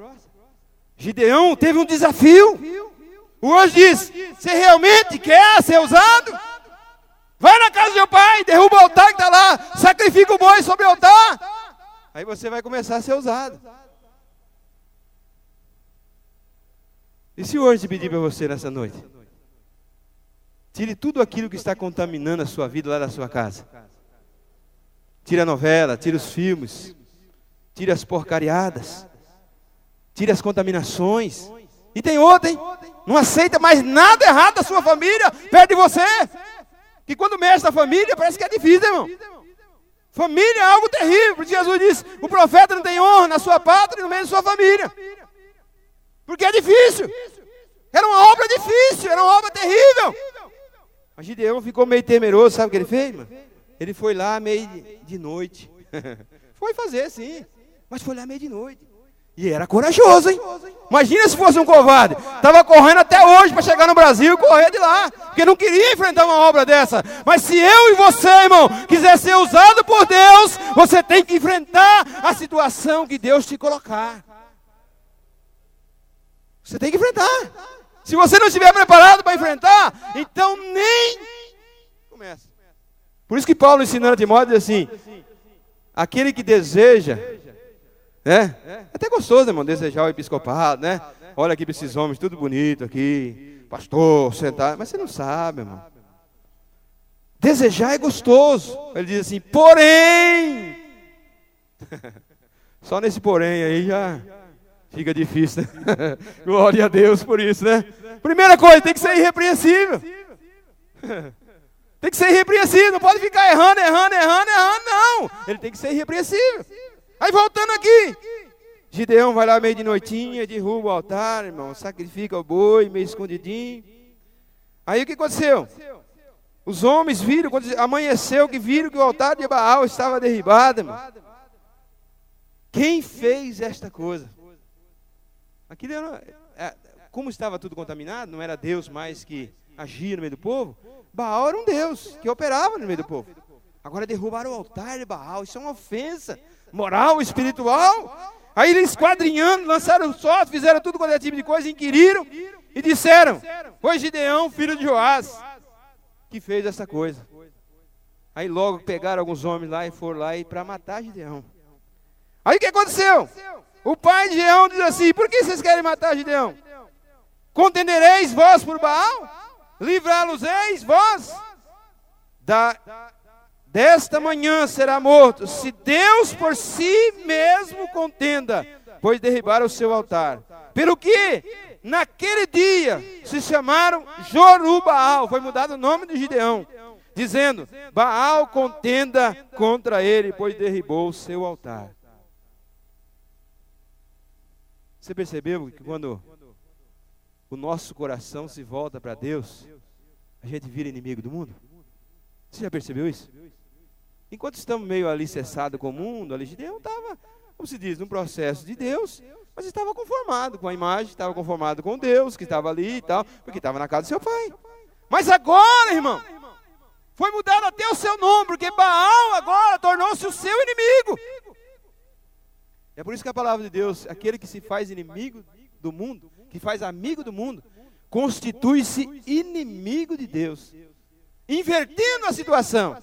S1: Gideão teve um desafio. O anjo disse: você realmente quer ser usado? Vai na casa do meu pai, derruba o altar que está lá, sacrifica o boi sobre o altar. Aí você vai começar a ser usado. E se o anjo pedir para você nessa noite? Tire tudo aquilo que está contaminando a sua vida lá da sua casa. Tire a novela, tire os filmes, tire as porcariadas, tire as contaminações. E tem outra, hein? Não aceita mais nada errado da sua família perto de você. Que quando mexe na família, parece que é difícil, irmão. Família é algo terrível. Porque Jesus disse: o profeta não tem honra na sua pátria e no meio da sua família. Porque é difícil. Era uma obra difícil, era uma obra terrível. Mas Gideão ficou meio temeroso, sabe o que ele fez, mano? Ele foi lá meio de noite. Foi fazer, sim. Mas foi lá meio de noite. E era corajoso, hein? Imagina se fosse um covarde. Estava correndo até hoje para chegar no Brasil e correr de lá. Porque não queria enfrentar uma obra dessa. Mas se eu e você, irmão, quiser ser usado por Deus, você tem que enfrentar a situação que Deus te colocar. Você tem que enfrentar. Se você não estiver preparado para enfrentar, então nem começa. Por isso que Paulo, ensinando a Timóteo, diz assim: aquele que deseja, né? É até gostoso, irmão, desejar o episcopado, né? Olha aqui para esses homens, tudo bonito aqui, pastor, sentado. Mas você não sabe, irmão. Desejar é gostoso. Ele diz assim: porém, Só nesse porém aí já fica difícil, né? Glória a Deus por isso, né? Primeira coisa, tem que ser irrepreensível. Tem que ser irrepreensível, não pode ficar errando, não. Ele tem que ser irrepreensível. Aí voltando aqui, Gideão vai lá meio de noitinha, derruba o altar, irmão, sacrifica o boi, meio escondidinho. Aí o que aconteceu? Os homens viram, quando amanheceu, que viram que o altar de Baal estava derribado, irmão. Quem fez esta coisa? Aquilo era, como estava tudo contaminado, não era Deus mais que agia no meio do povo. Baal era um Deus que operava no meio do povo. Agora derrubaram o altar de Baal, isso é uma ofensa moral, espiritual. Aí eles esquadrinhando, lançaram o sorte, fizeram tudo quanto é tipo de coisa, inquiriram e disseram: foi Gideão, filho de Joás, que fez essa coisa. Aí logo pegaram alguns homens lá e foram lá para matar Gideão. Aí o que aconteceu? O pai de Gideão diz assim: por que vocês querem matar Gideão? Contendereis vós por Baal? Livrá-los-eis vós? Desta manhã será morto, se Deus por si mesmo contenda, pois derribaram o seu altar. Pelo que naquele dia se chamaram Jorubbaal, foi mudado o nome de Gideão, dizendo: Baal contenda contra ele, pois derribou o seu altar. Você percebeu que quando o nosso coração se volta para Deus, a gente vira inimigo do mundo? Você já percebeu isso? Enquanto estamos meio alicerçados com o mundo, Gideão estava, como se diz, num processo de Deus, mas estava conformado com a imagem, estava conformado com Deus, que estava ali e tal, porque estava na casa do seu pai. Mas agora, irmão, foi mudado até o seu nome, porque Baal agora tornou-se o seu inimigo. É por isso que a palavra de Deus, aquele que se faz inimigo do mundo, que faz amigo do mundo, constitui-se inimigo de Deus. Invertendo a situação,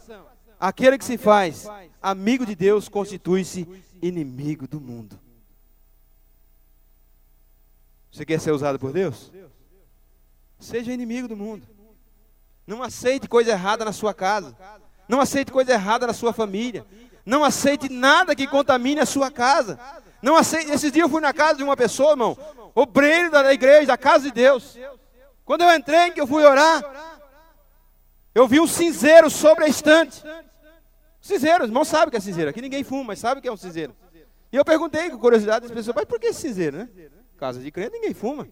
S1: aquele que se faz amigo de Deus constitui-se inimigo do mundo. Você quer ser usado por Deus? Seja inimigo do mundo. Não aceite coisa errada na sua casa. Não aceite coisa errada na sua família. Não aceite nada que contamine a sua casa. Não aceite. Esses dias eu fui na casa de uma pessoa, irmão, obreiro da igreja, da casa de Deus. Quando eu entrei, que eu fui orar, eu vi um cinzeiro sobre a estante. Cinzeiro, os irmãos sabem o que é cinzeiro. Aqui ninguém fuma, mas sabe o que é um cinzeiro. E eu perguntei com curiosidade às pessoas: mas por que esse cinzeiro, né? Casa de crente ninguém fuma.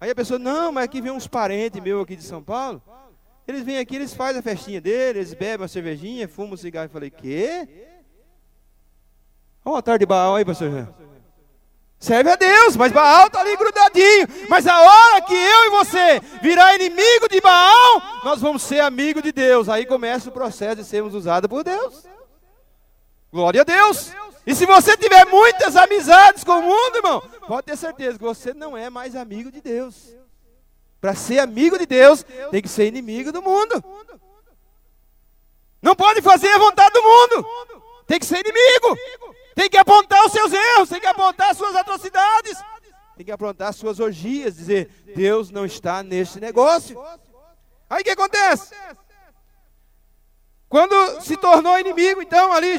S1: Aí a pessoa: não, mas aqui vem uns parentes meus aqui de São Paulo. Eles vêm aqui, eles fazem a festinha deles, eles bebem uma cervejinha, fumam um cigarro. Eu falei: quê? Olha o altar de Baal aí, pastor Jean. Serve a Deus, mas Baal está ali grudadinho. Mas a hora que eu e você virar inimigo de Baal, nós vamos ser amigo de Deus. Aí começa o processo de sermos usados por Deus. Glória a Deus. E se você tiver muitas amizades com o mundo, irmão, pode ter certeza que você não é mais amigo de Deus. Para ser amigo de Deus, tem que ser inimigo do mundo. Não pode fazer a vontade do mundo. Tem que ser inimigo. Tem que apontar os seus erros, tem que apontar as suas atrocidades, tem que apontar as suas orgias, dizer: Deus não está neste negócio. Aí o que acontece? Quando se tornou inimigo, então ali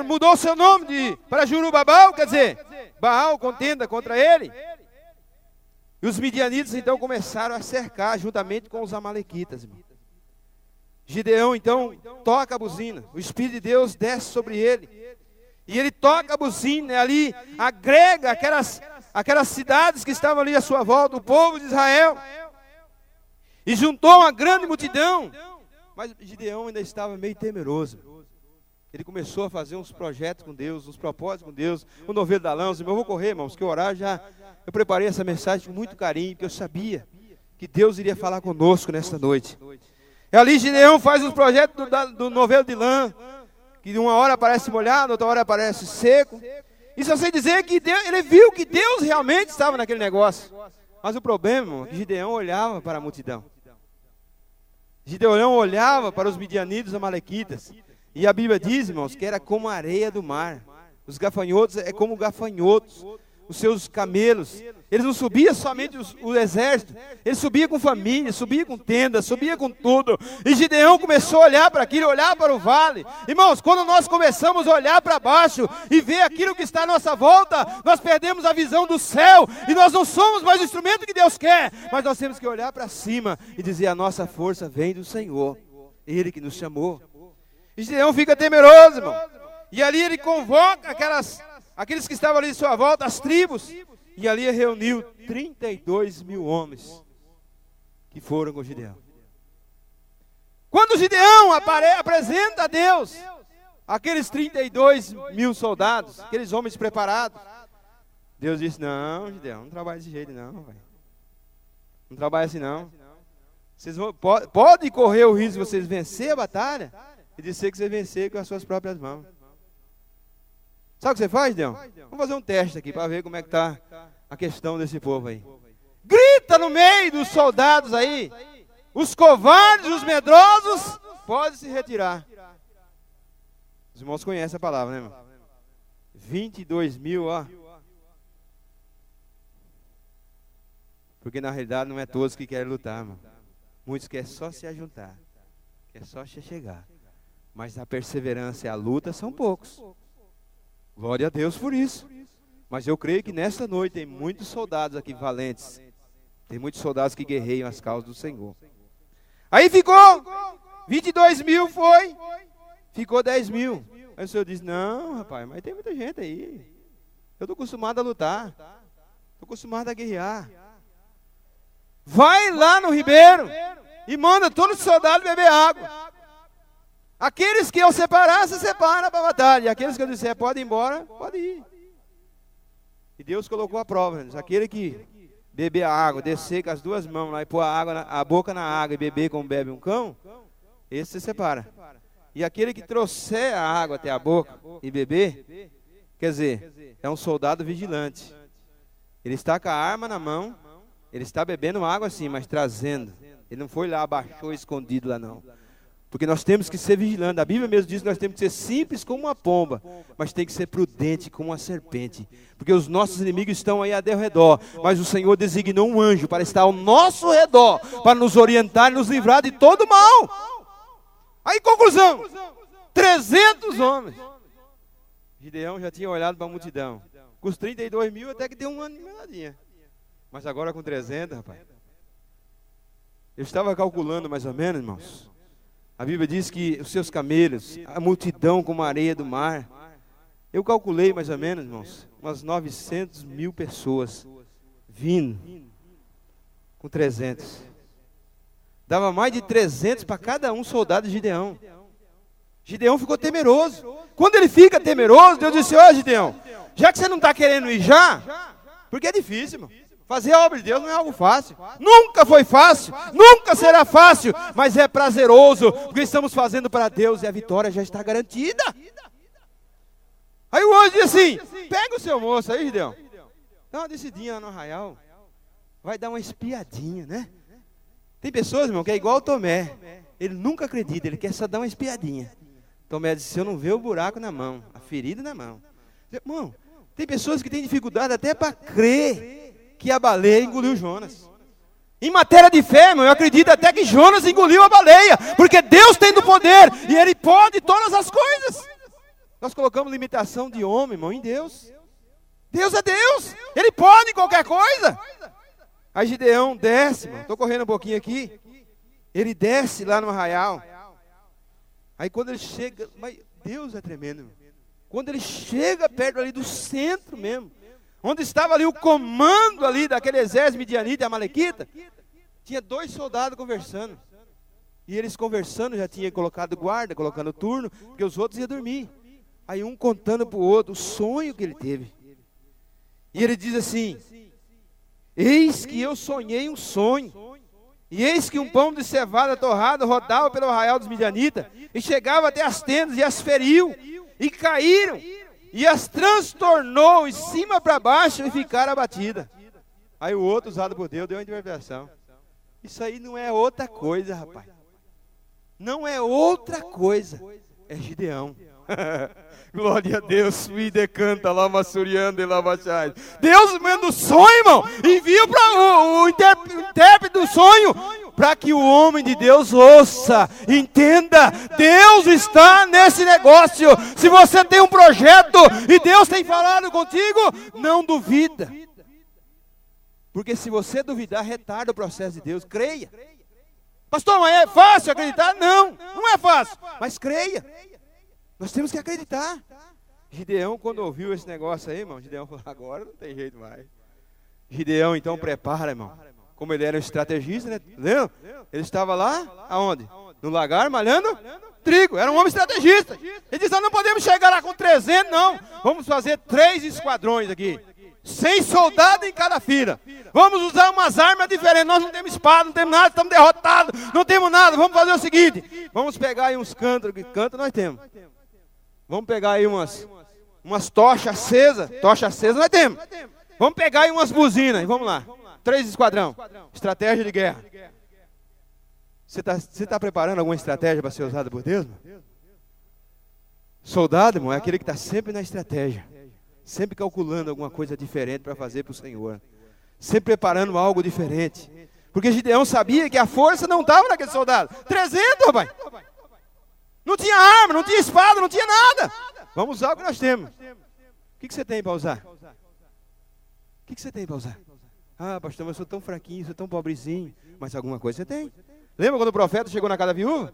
S1: mudou seu nome para Jorubbaal, quer dizer, Baal contenda contra ele. E os midianitas então começaram a cercar juntamente com os amalequitas, irmão. Gideão então toca a buzina, o Espírito de Deus desce sobre ele. E ele toca a buzina ali, agrega aquelas cidades que estavam ali à sua volta, o povo de Israel. E juntou uma grande multidão. Mas Gideão ainda estava meio temeroso. Ele começou a fazer uns projetos com Deus, uns propósitos com Deus. O novelo da lança, eu vou correr, irmãos, que orar já. Eu preparei essa mensagem com muito carinho, porque eu sabia que Deus iria falar conosco nesta noite. E ali Gideão faz os projetos do novelo de lã, que uma hora parece molhado, outra hora parece seco. Isso eu sei dizer que ele viu que Deus realmente estava naquele negócio. Mas o problema, irmão, é que Gideão olhava para a multidão. Gideão olhava para os midianitas, os amalequitas. E a Bíblia diz, irmãos, que era como a areia do mar. Os gafanhotos é como gafanhotos. os seus camelos. Ele não subia somente o exército, ele subia com família, subia com tenda, subia com tudo. E Gideão começou a olhar para aquilo, olhar para o vale. Irmãos, quando nós começamos a olhar para baixo e ver aquilo que está à nossa volta, nós perdemos a visão do céu e nós não somos mais o instrumento que Deus quer. Mas nós temos que olhar para cima e dizer: a nossa força vem do Senhor, Ele que nos chamou. E Gideão fica temeroso, irmão. E ali ele convoca aqueles que estavam ali em sua volta, as tribos. E ali reuniu 32 mil homens que foram com Gideão. Quando Gideão apresenta a Deus aqueles 32 mil soldados, aqueles homens preparados, Deus disse: não, Gideão, não trabalha desse jeito não, velho. Não trabalha assim não. Vocês podem correr o risco de vocês vencer a batalha e dizer que vocês venceram com as suas próprias mãos. Sabe o que você faz, Gideão? Vamos fazer um teste aqui para ver como é que está a questão desse povo aí. Grita no meio dos soldados aí. Os covardes, os medrosos, podem se retirar. Os irmãos conhecem a palavra, né, irmão? 22 mil, ó. Porque na realidade não é todos que querem lutar, irmão. Muitos querem só se ajuntar. Querem só chegar. Mas a perseverança e a luta são poucos. Glória a Deus por isso. Mas eu creio que nesta noite tem muitos soldados aqui valentes. Tem muitos soldados que guerreiam as causas do Senhor. Aí ficou 22 mil, foi. Ficou 10 mil. Aí o Senhor diz: não, rapaz, mas tem muita gente aí. Eu estou acostumado a lutar. Estou acostumado a guerrear. Vai lá no ribeiro e manda todos os soldados beber água. Aqueles que eu separar, se separa para a batalha. E aqueles que eu disser, pode ir embora, pode ir. E Deus colocou a prova. Aquele que beber a água, descer com as duas mãos lá e pôr a boca na água e beber como bebe um cão, esse se separa. E aquele que trouxer a água até a boca e beber, quer dizer, é um soldado vigilante. Ele está com a arma na mão, ele está bebendo água assim, mas trazendo. Ele não foi lá, abaixou escondido lá não. Porque nós temos que ser vigilantes. A Bíblia mesmo diz que nós temos que ser simples como uma pomba, mas tem que ser prudente como uma serpente. Porque os nossos inimigos estão aí ao redor, mas o Senhor designou um anjo para estar ao nosso redor, para nos orientar e nos livrar de todo mal. Aí, conclusão: 300 homens. Gideão já tinha olhado para a multidão. Com os 32 mil até que deu uma animadinha. Mas agora com 300, rapaz. Eu estava calculando mais ou menos, irmãos. A Bíblia diz que os seus camelos, a multidão como a areia do mar. Eu calculei mais ou menos, irmãos, umas 900 mil pessoas vindo com 300. Dava mais de 300 para cada um soldado de Gideão. Gideão ficou temeroso. Quando ele fica temeroso, Deus disse: ó, Gideão, já que você não está querendo ir já, porque é difícil, irmão. Fazer a obra de Deus não é algo fácil. Nunca foi fácil, nunca será fácil, mas é prazeroso, porque estamos fazendo para Deus e a vitória já está garantida. Aí o anjo diz assim: pega o seu moço aí, Gideão, dá uma descidinha lá no arraial, vai dar uma espiadinha, né? Tem pessoas, irmão, que é igual o Tomé. Ele nunca acredita, ele quer só dar uma espiadinha. Tomé disse: se eu não ver o buraco na mão, a ferida na mão. Irmão, tem pessoas que têm dificuldade até para crer que a baleia engoliu Jonas. Em matéria de fé, irmão, eu acredito até que Jonas engoliu a baleia, porque Deus tem do poder e Ele pode todas as coisas. Nós colocamos limitação de homem, irmão, em Deus. Deus é Deus, Ele pode qualquer coisa. Aí Gideão desce, irmão, estou correndo um pouquinho aqui. Ele desce lá no arraial. Aí quando ele chega, mas Deus é tremendo, irmão. Quando ele chega perto ali do centro mesmo, onde estava ali o comando ali daquele exército midianita e amalequita, tinha 2 soldados conversando. E eles conversando, já tinha colocado guarda, colocando turno, porque os outros iam dormir. Aí um contando para o outro o sonho que ele teve. E ele diz assim: eis que eu sonhei um sonho, e eis que um pão de cevada torrada rodava pelo arraial dos midianitas, e chegava até as tendas, e as feriu, e caíram, e as transtornou de cima para baixo e ficaram abatidas. Aí o outro, usado por Deus, deu uma interpretação. Isso aí não é outra coisa, rapaz. Não é outra coisa. É Gideão. Glória a Deus, me decanta lá, massuriando e lavachai. Deus manda o sonho, irmão, envia para o intérprete do sonho, para que o homem de Deus ouça, entenda, Deus está nesse negócio. Se você tem um projeto e Deus tem falado contigo, não duvida. Porque se você duvidar, retarda o processo de Deus, creia. Pastor, mas é fácil acreditar? Não, não é fácil, mas creia. Nós temos que acreditar. Gideão, quando ouviu esse negócio aí, irmão, Gideão falou, agora não tem jeito mais. Gideão, então, prepara, irmão. Como ele era um estrategista, né? Lembra? Ele estava lá, aonde? No lagar, malhando trigo. Era um homem estrategista. Ele disse, nós não podemos chegar lá com 300, não. Vamos fazer 3 esquadrões aqui. 100 soldados em cada fila. Vamos usar umas armas diferentes. Nós não temos espada, não temos nada, estamos derrotados. Não temos nada. Vamos fazer o seguinte. Vamos pegar aí uns cântaros. Que canto nós temos? Vamos pegar aí umas tochas acesas. Tocha acesa nós temos. Vamos pegar aí umas buzinas. E vamos lá. 3 esquadrão. Estratégia de guerra. Você tá preparando alguma estratégia para ser usada por Deus? Irmão? Soldado, irmão, é aquele que está sempre na estratégia. Sempre calculando alguma coisa diferente para fazer para o Senhor. Sempre preparando algo diferente. Porque Gideão sabia que a força não estava naquele soldado. 300, rapaz. Não tinha arma, não tinha espada, não tinha nada. Vamos usar o que nós temos. O que você tem para usar? O que você tem para usar? Ah, pastor, mas eu sou tão fraquinho, sou tão pobrezinho. Mas alguma coisa você tem. Lembra quando o profeta chegou na casa da viúva?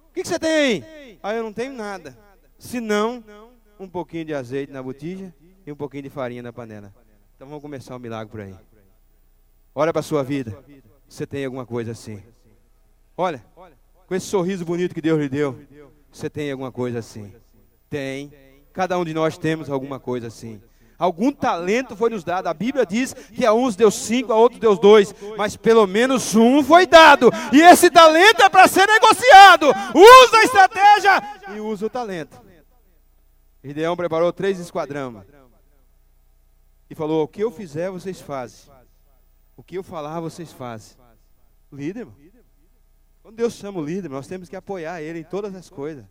S1: O que você tem aí? Ah, eu não tenho nada. Senão, um pouquinho de azeite na botija e um pouquinho de farinha na panela. Então vamos começar um milagre por aí. Olha para a sua vida. Você tem alguma coisa assim. Olha, com esse sorriso bonito que Deus lhe deu, você tem alguma coisa assim. Tem. Cada um de nós temos alguma coisa assim. Algum talento foi nos dado. A Bíblia diz que a uns deu 5, a outros deu 2. Mas pelo menos um foi dado. E esse talento é para ser negociado. Usa a estratégia e usa o talento. Gideão preparou 3 esquadrões. E falou, o que eu fizer, vocês fazem. O que eu falar, vocês fazem. Líder, irmão. Quando Deus chama o líder, nós temos que apoiar ele em todas as coisas.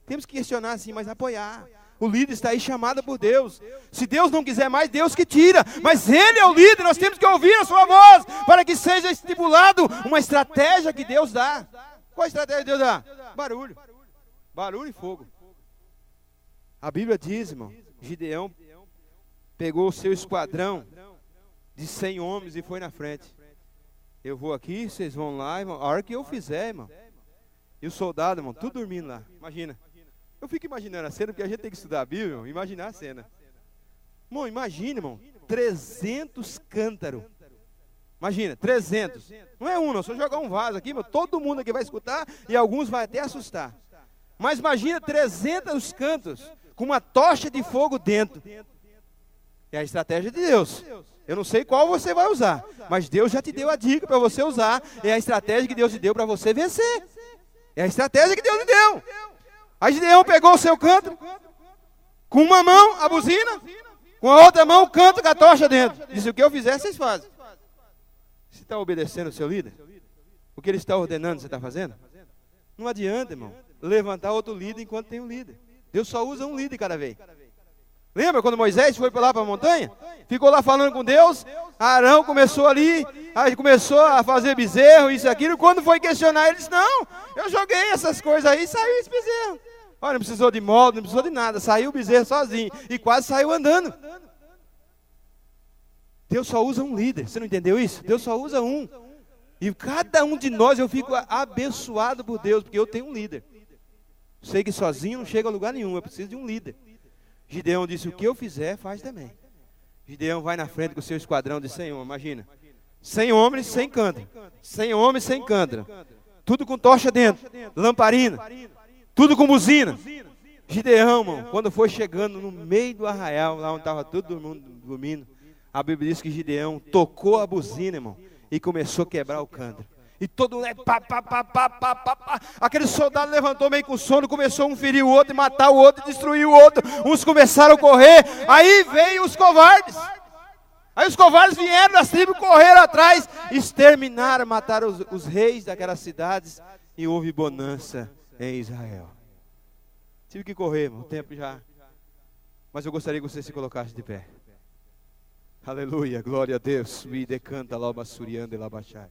S1: Temos que questionar assim, mas apoiar. O líder está aí chamado por Deus. Se Deus não quiser mais, Deus que tira. Mas Ele é o líder, nós temos que ouvir a sua voz, para que seja estipulado uma estratégia que Deus dá. Qual a estratégia que Deus dá? Barulho. Barulho e fogo. A Bíblia diz, irmão, Gideão pegou o seu esquadrão de 100 homens e foi na frente. Eu vou aqui, vocês vão lá, irmão. A hora que eu fizer, irmão. E o soldado, irmão, tudo dormindo lá. Imagina. Eu fico imaginando a cena, porque a gente tem que estudar a Bíblia, irmão, imaginar a cena. Irmão, imagina, irmão, 300 cântaros. Imagina, 300. Não é um, não. Se eu jogar um vaso aqui, irmão, todo mundo aqui vai escutar e alguns vai até assustar. Mas imagina 300 cântaros com uma tocha de fogo dentro. É a estratégia de Deus. Eu não sei qual você vai usar, mas Deus já te deu a dica para você usar. É a estratégia que Deus te deu para você vencer. É a estratégia que Deus te deu. Aí Gideão pegou o seu cântaro, com uma mão a buzina, com a outra mão o canto com a tocha dentro. Disse, o que eu fizer, vocês fazem. Você está obedecendo o seu líder? O que ele está ordenando, você está fazendo? Não adianta, irmão, levantar outro líder enquanto tem um líder. Deus só usa um líder cada vez. Lembra quando Moisés foi lá para a montanha? Ficou lá falando com Deus. Arão começou ali, aí começou a fazer bezerro, isso e aquilo. Quando foi questionar, ele disse, não, eu joguei essas coisas aí e saiu esse bezerro. Olha, não precisou de molde, não precisou de nada. Saiu o bezerro sozinho e quase saiu andando. Deus só usa um líder, você não entendeu isso? Deus só usa um. E cada um de nós, eu fico abençoado por Deus, porque eu tenho um líder. Sei que sozinho não chega a lugar nenhum, eu preciso de um líder. Gideão disse, o que eu fizer, faz também. Gideão vai na frente com o seu esquadrão de 100 homens, imagina. 100 homens, 100 cântaro. 100 homens, 100 cântaro. Tudo com tocha dentro, lamparina. Tudo com buzina. Gideão, irmão, quando foi chegando no meio do arraial, lá onde estava todo mundo dormindo, a Bíblia diz que Gideão tocou a buzina, irmão, e começou a quebrar o cântaro. E todo mundo, aquele soldado levantou meio com sono, começou um ferir o outro, matar o outro, destruir o outro. Uns começaram a correr, aí veio os covardes. Aí os covardes vieram das tribos, correram atrás, exterminaram, mataram os reis daquelas cidades e houve bonança em Israel. Tive que correr, irmão, o tempo já. Mas eu gostaria que você se colocasse de pé. Aleluia, glória a Deus. Me decanta lá, Massurianda e Labachai.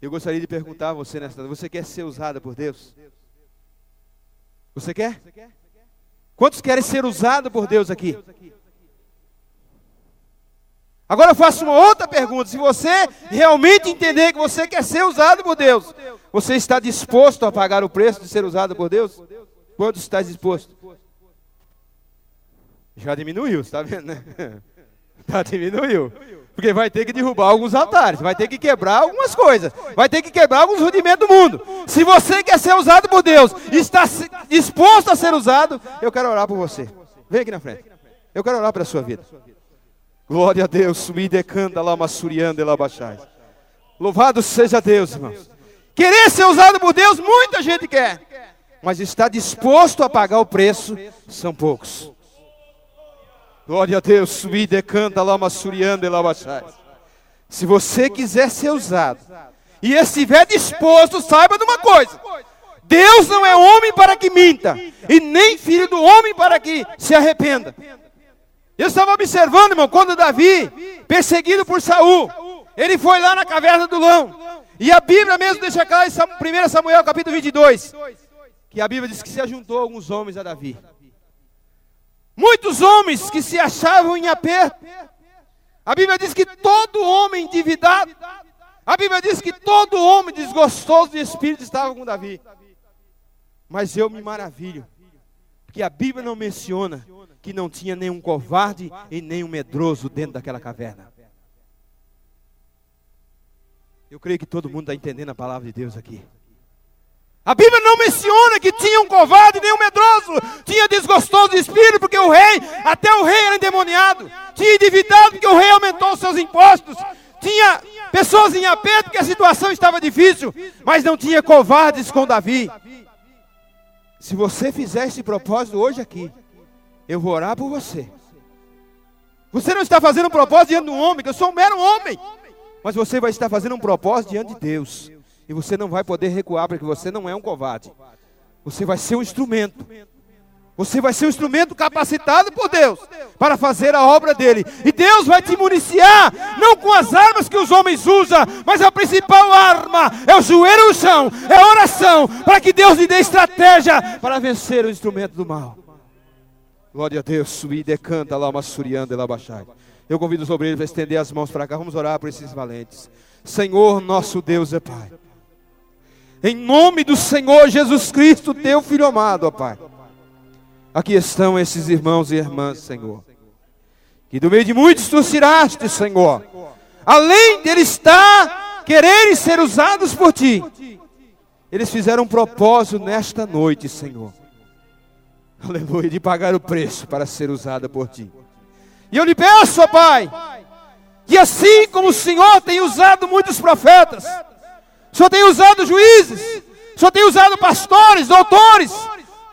S1: Eu gostaria de perguntar a você nesta noite: você quer ser usada por Deus? Você quer? Quantos querem ser usados por Deus aqui? Agora eu faço uma outra pergunta: se você realmente entender que você quer ser usado por Deus, você está disposto a pagar o preço de ser usado por Deus? Quanto está disposto? Já diminuiu, está vendo, né? Já diminuiu. Porque vai ter que derrubar alguns altares, vai ter que quebrar algumas coisas, vai ter que quebrar alguns rudimentos do mundo. Se você quer ser usado por Deus, está disposto a ser usado, eu quero orar por você. Vem aqui na frente. Eu quero orar pela sua vida. Glória a Deus. Me decanta lá, Massurianda e Labachai. Louvado seja Deus, irmãos. Querer ser usado por Deus, muita gente quer. Mas está disposto a pagar o preço, são poucos. Glória a Deus. Me decanta lá, Massurianda e Labachai. Se você quiser ser usado e estiver disposto, saiba de uma coisa: Deus não é homem para que minta, e nem filho do homem para que se arrependa. Eu estava observando, irmão, quando Davi, perseguido por Saul, ele foi lá na caverna do Leão. E a Bíblia mesmo deixa claro em 1 Samuel capítulo 22, que a Bíblia diz que se ajuntou alguns homens a Davi. Muitos homens que se achavam em aperto. A Bíblia diz que todo homem endividado, a Bíblia diz que todo homem desgostoso de espírito estava com Davi. Mas eu me maravilho, porque a Bíblia não menciona que não tinha nenhum covarde e nenhum medroso dentro daquela caverna. Eu creio que todo mundo está entendendo a palavra de Deus aqui. A Bíblia não menciona que tinha um covarde e nenhum medroso, tinha desgostoso de espírito, porque o rei, até o rei era endemoniado, tinha endividado porque o rei aumentou os seus impostos, tinha pessoas em aperto porque a situação estava difícil, mas não tinha covardes com Davi. Se você fizer esse propósito hoje aqui, eu vou orar por você. Você não está fazendo um propósito diante de um homem, que eu sou um mero homem, mas você vai estar fazendo um propósito diante de Deus. E você não vai poder recuar, porque você não é um covarde. Você vai ser um instrumento. Você vai ser um instrumento capacitado por Deus para fazer a obra dele. E Deus vai te municiar, não com as armas que os homens usam, mas a principal arma é o joelho no chão, é a oração, para que Deus lhe dê estratégia para vencer o instrumento do mal. Glória a Deus. Subir, decanta lá, Massurianda e Labachai. Eu convido os obreiros a estender as mãos para cá. Vamos orar por esses valentes. Senhor, nosso Deus é Pai. Em nome do Senhor Jesus Cristo, teu Filho amado, ó Pai. Aqui estão esses irmãos e irmãs, Senhor. Que do meio de muitos tu tiraste, Senhor. Além de eles quererem ser usados por Ti, eles fizeram um propósito nesta noite, Senhor. Aleluia, de pagar o preço para ser usada por Ti. E eu lhe peço, ó Pai, que assim como o Senhor tem usado muitos profetas, o Senhor tem usado juízes, o Senhor tem usado pastores, doutores,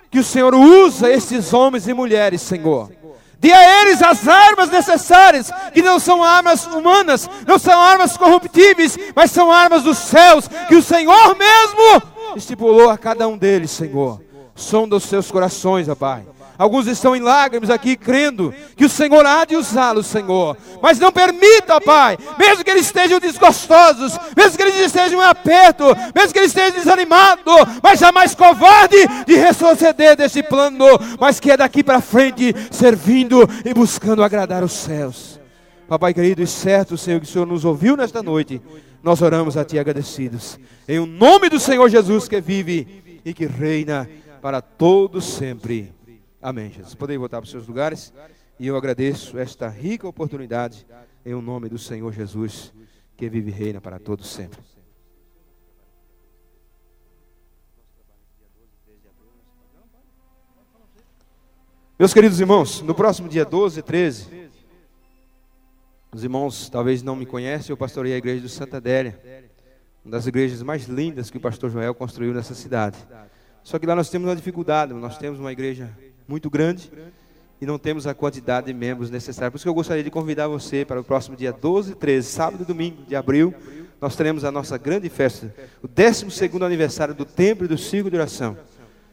S1: que o Senhor usa esses homens e mulheres, Senhor. Dê a eles as armas necessárias, que não são armas humanas, não são armas corruptíveis, mas são armas dos céus, que o Senhor mesmo estipulou a cada um deles, Senhor. Sonda os seus corações, ó Pai. Alguns estão em lágrimas aqui, crendo que o Senhor há de usá-los, Senhor. Mas não permita, Pai, mesmo que eles estejam desgostosos, mesmo que eles estejam em aperto, mesmo que eles estejam desanimados, mas jamais covarde de retroceder desse plano, mas que é daqui para frente, servindo e buscando agradar os céus. Papai querido e certo, Senhor, que o Senhor nos ouviu nesta noite, nós oramos a Ti agradecidos. Em o nome do Senhor Jesus, que vive e que reina para todos sempre. Amém, Jesus. Podem voltar para os seus lugares. E eu agradeço esta rica oportunidade em o nome do Senhor Jesus, que vive e reina para todos sempre. Meus queridos irmãos, no próximo dia 12 e 13, os irmãos talvez não me conhecem, eu pastorei a igreja do Santa Adélia, uma das igrejas mais lindas que o pastor Joel construiu nessa cidade. Só que lá nós temos uma dificuldade, nós temos uma igreja muito grande e não temos a quantidade de membros necessária. Por isso que eu gostaria de convidar você para o próximo dia 12 e 13, sábado e domingo de abril. Nós teremos a nossa grande festa, o 12º aniversário do Templo e do Círculo de Oração.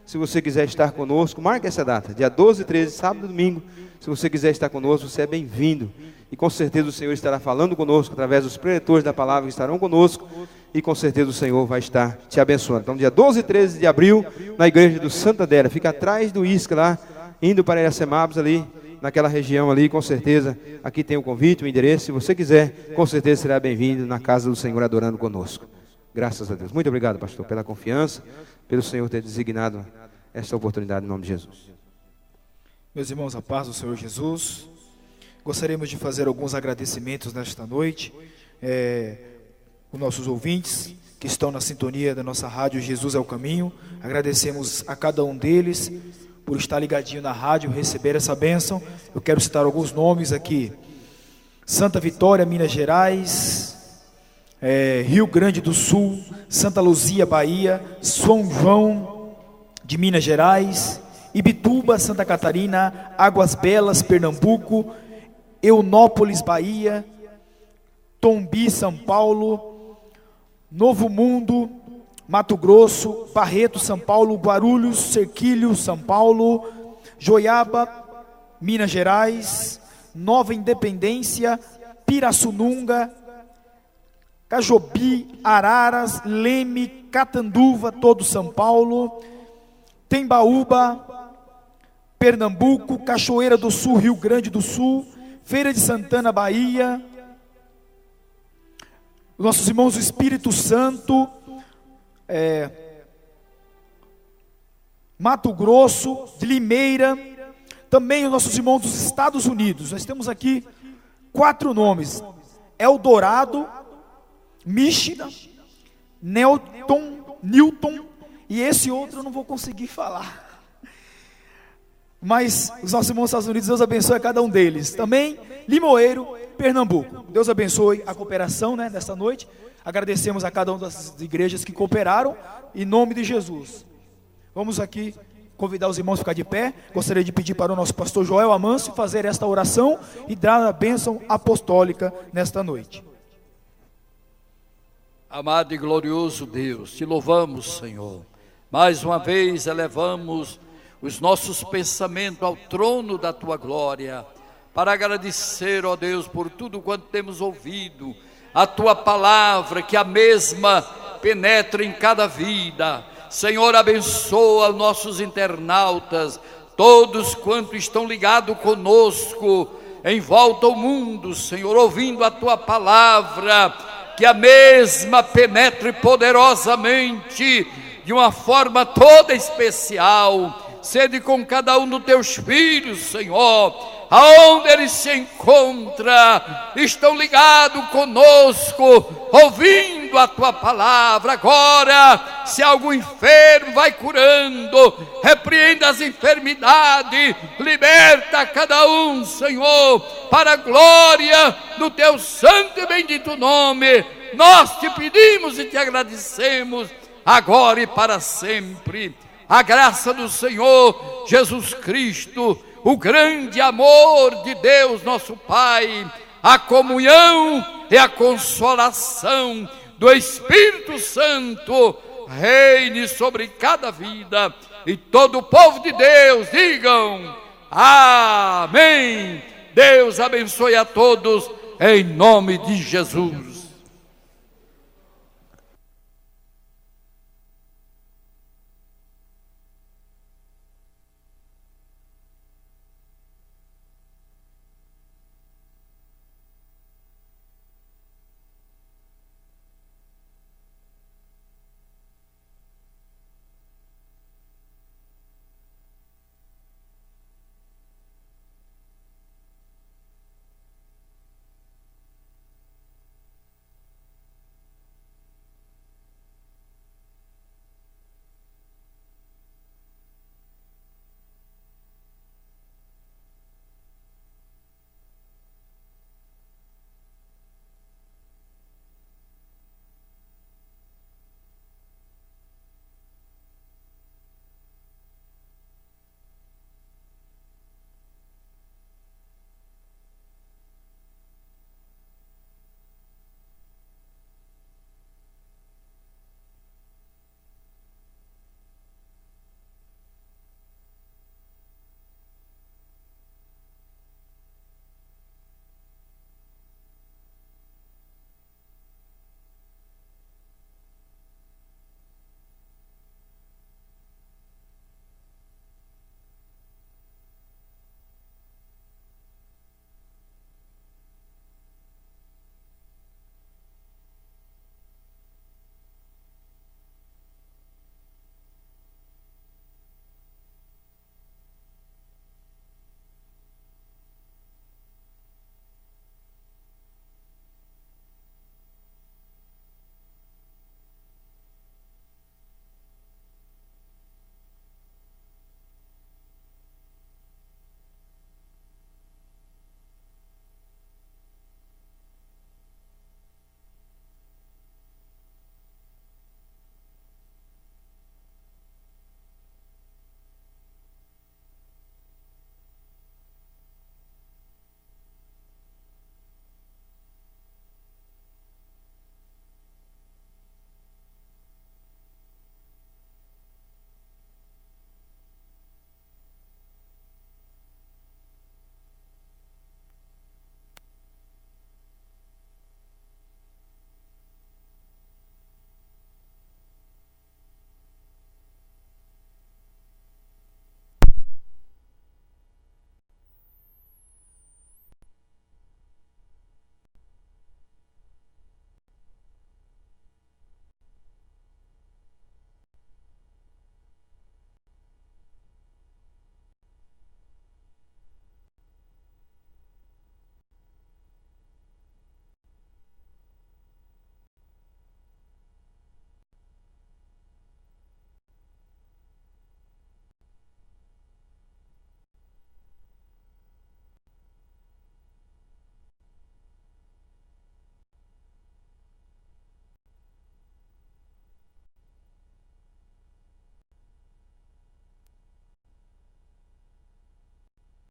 S1: Se você quiser estar conosco, marque essa data, dia 12 e 13, sábado e domingo. Se você quiser estar conosco, você é bem-vindo. E com certeza o Senhor estará falando conosco, através dos preletores da palavra que estarão conosco. E com certeza o Senhor vai estar te abençoando. Então, dia 12 e 13 de abril, na igreja do Santa Adélia, fica atrás do ISCA lá, indo para Iracemápolis ali, naquela região ali, com certeza. Aqui tem o convite, o endereço. Se você quiser, com certeza será bem-vindo na casa do Senhor, adorando conosco. Graças a Deus. Muito obrigado, pastor, pela confiança, pelo Senhor ter designado esta oportunidade em nome de Jesus.
S2: Meus irmãos, a paz do Senhor Jesus. Gostaríamos de fazer alguns agradecimentos nesta noite. Os nossos ouvintes que estão na sintonia da nossa rádio Jesus é o Caminho. Agradecemos a cada um deles por estar ligadinho na rádio, receber essa bênção. Eu quero citar alguns nomes aqui: Santa Vitória, Minas Gerais, Rio Grande do Sul, Santa Luzia, Bahia, São João de Minas Gerais, Ibituba, Santa Catarina, Águas Belas, Pernambuco, Eunópolis, Bahia, Tombi, São Paulo, Novo Mundo, Mato Grosso, Barreto, São Paulo, Guarulhos, Serquilho, São Paulo, Joiaba, Minas Gerais, Nova Independência, Pirassununga, Cajobi, Araras, Leme, Catanduva, todo São Paulo, Tembaúba, Pernambuco, Cachoeira do Sul, Rio Grande do Sul, Feira de Santana, Bahia, nossos irmãos do Espírito Santo, Mato Grosso, de Limeira, também os nossos irmãos dos Estados Unidos. Nós temos aqui 4 nomes: Eldorado, Michigan, Newton, e esse outro eu não vou conseguir falar. Mas os nossos irmãos dos Estados Unidos, Deus abençoe a cada um deles. Também Limoeiro, Pernambuco. Deus abençoe a cooperação, nesta noite. Agradecemos a cada uma das igrejas que cooperaram, em nome de Jesus. Vamos aqui convidar os irmãos a ficar de pé. Gostaria de pedir para o nosso pastor Joel Amâncio fazer esta oração e dar a bênção apostólica nesta noite.
S3: Amado e glorioso Deus, te louvamos, Senhor. Mais uma vez elevamos os nossos pensamentos ao trono da tua glória, para agradecer, ó Deus, por tudo quanto temos ouvido, a tua palavra, que a mesma penetra em cada vida. Senhor, abençoa os nossos internautas, todos quantos estão ligados conosco, em volta ao mundo, Senhor, ouvindo a tua palavra, que a mesma penetre poderosamente, de uma forma toda especial. Sede com cada um dos teus filhos, Senhor, aonde eles se encontram, estão ligados conosco, ouvindo a tua palavra. Agora, se algum enfermo, vai curando, repreenda as enfermidades, liberta cada um, Senhor, para a glória do teu santo e bendito nome. Nós te pedimos e te agradecemos, agora e para sempre. A graça do Senhor Jesus Cristo, o grande amor de Deus nosso Pai, a comunhão e a consolação do Espírito Santo reine sobre cada vida, e todo o povo de Deus digam amém. Deus abençoe a todos em nome de Jesus.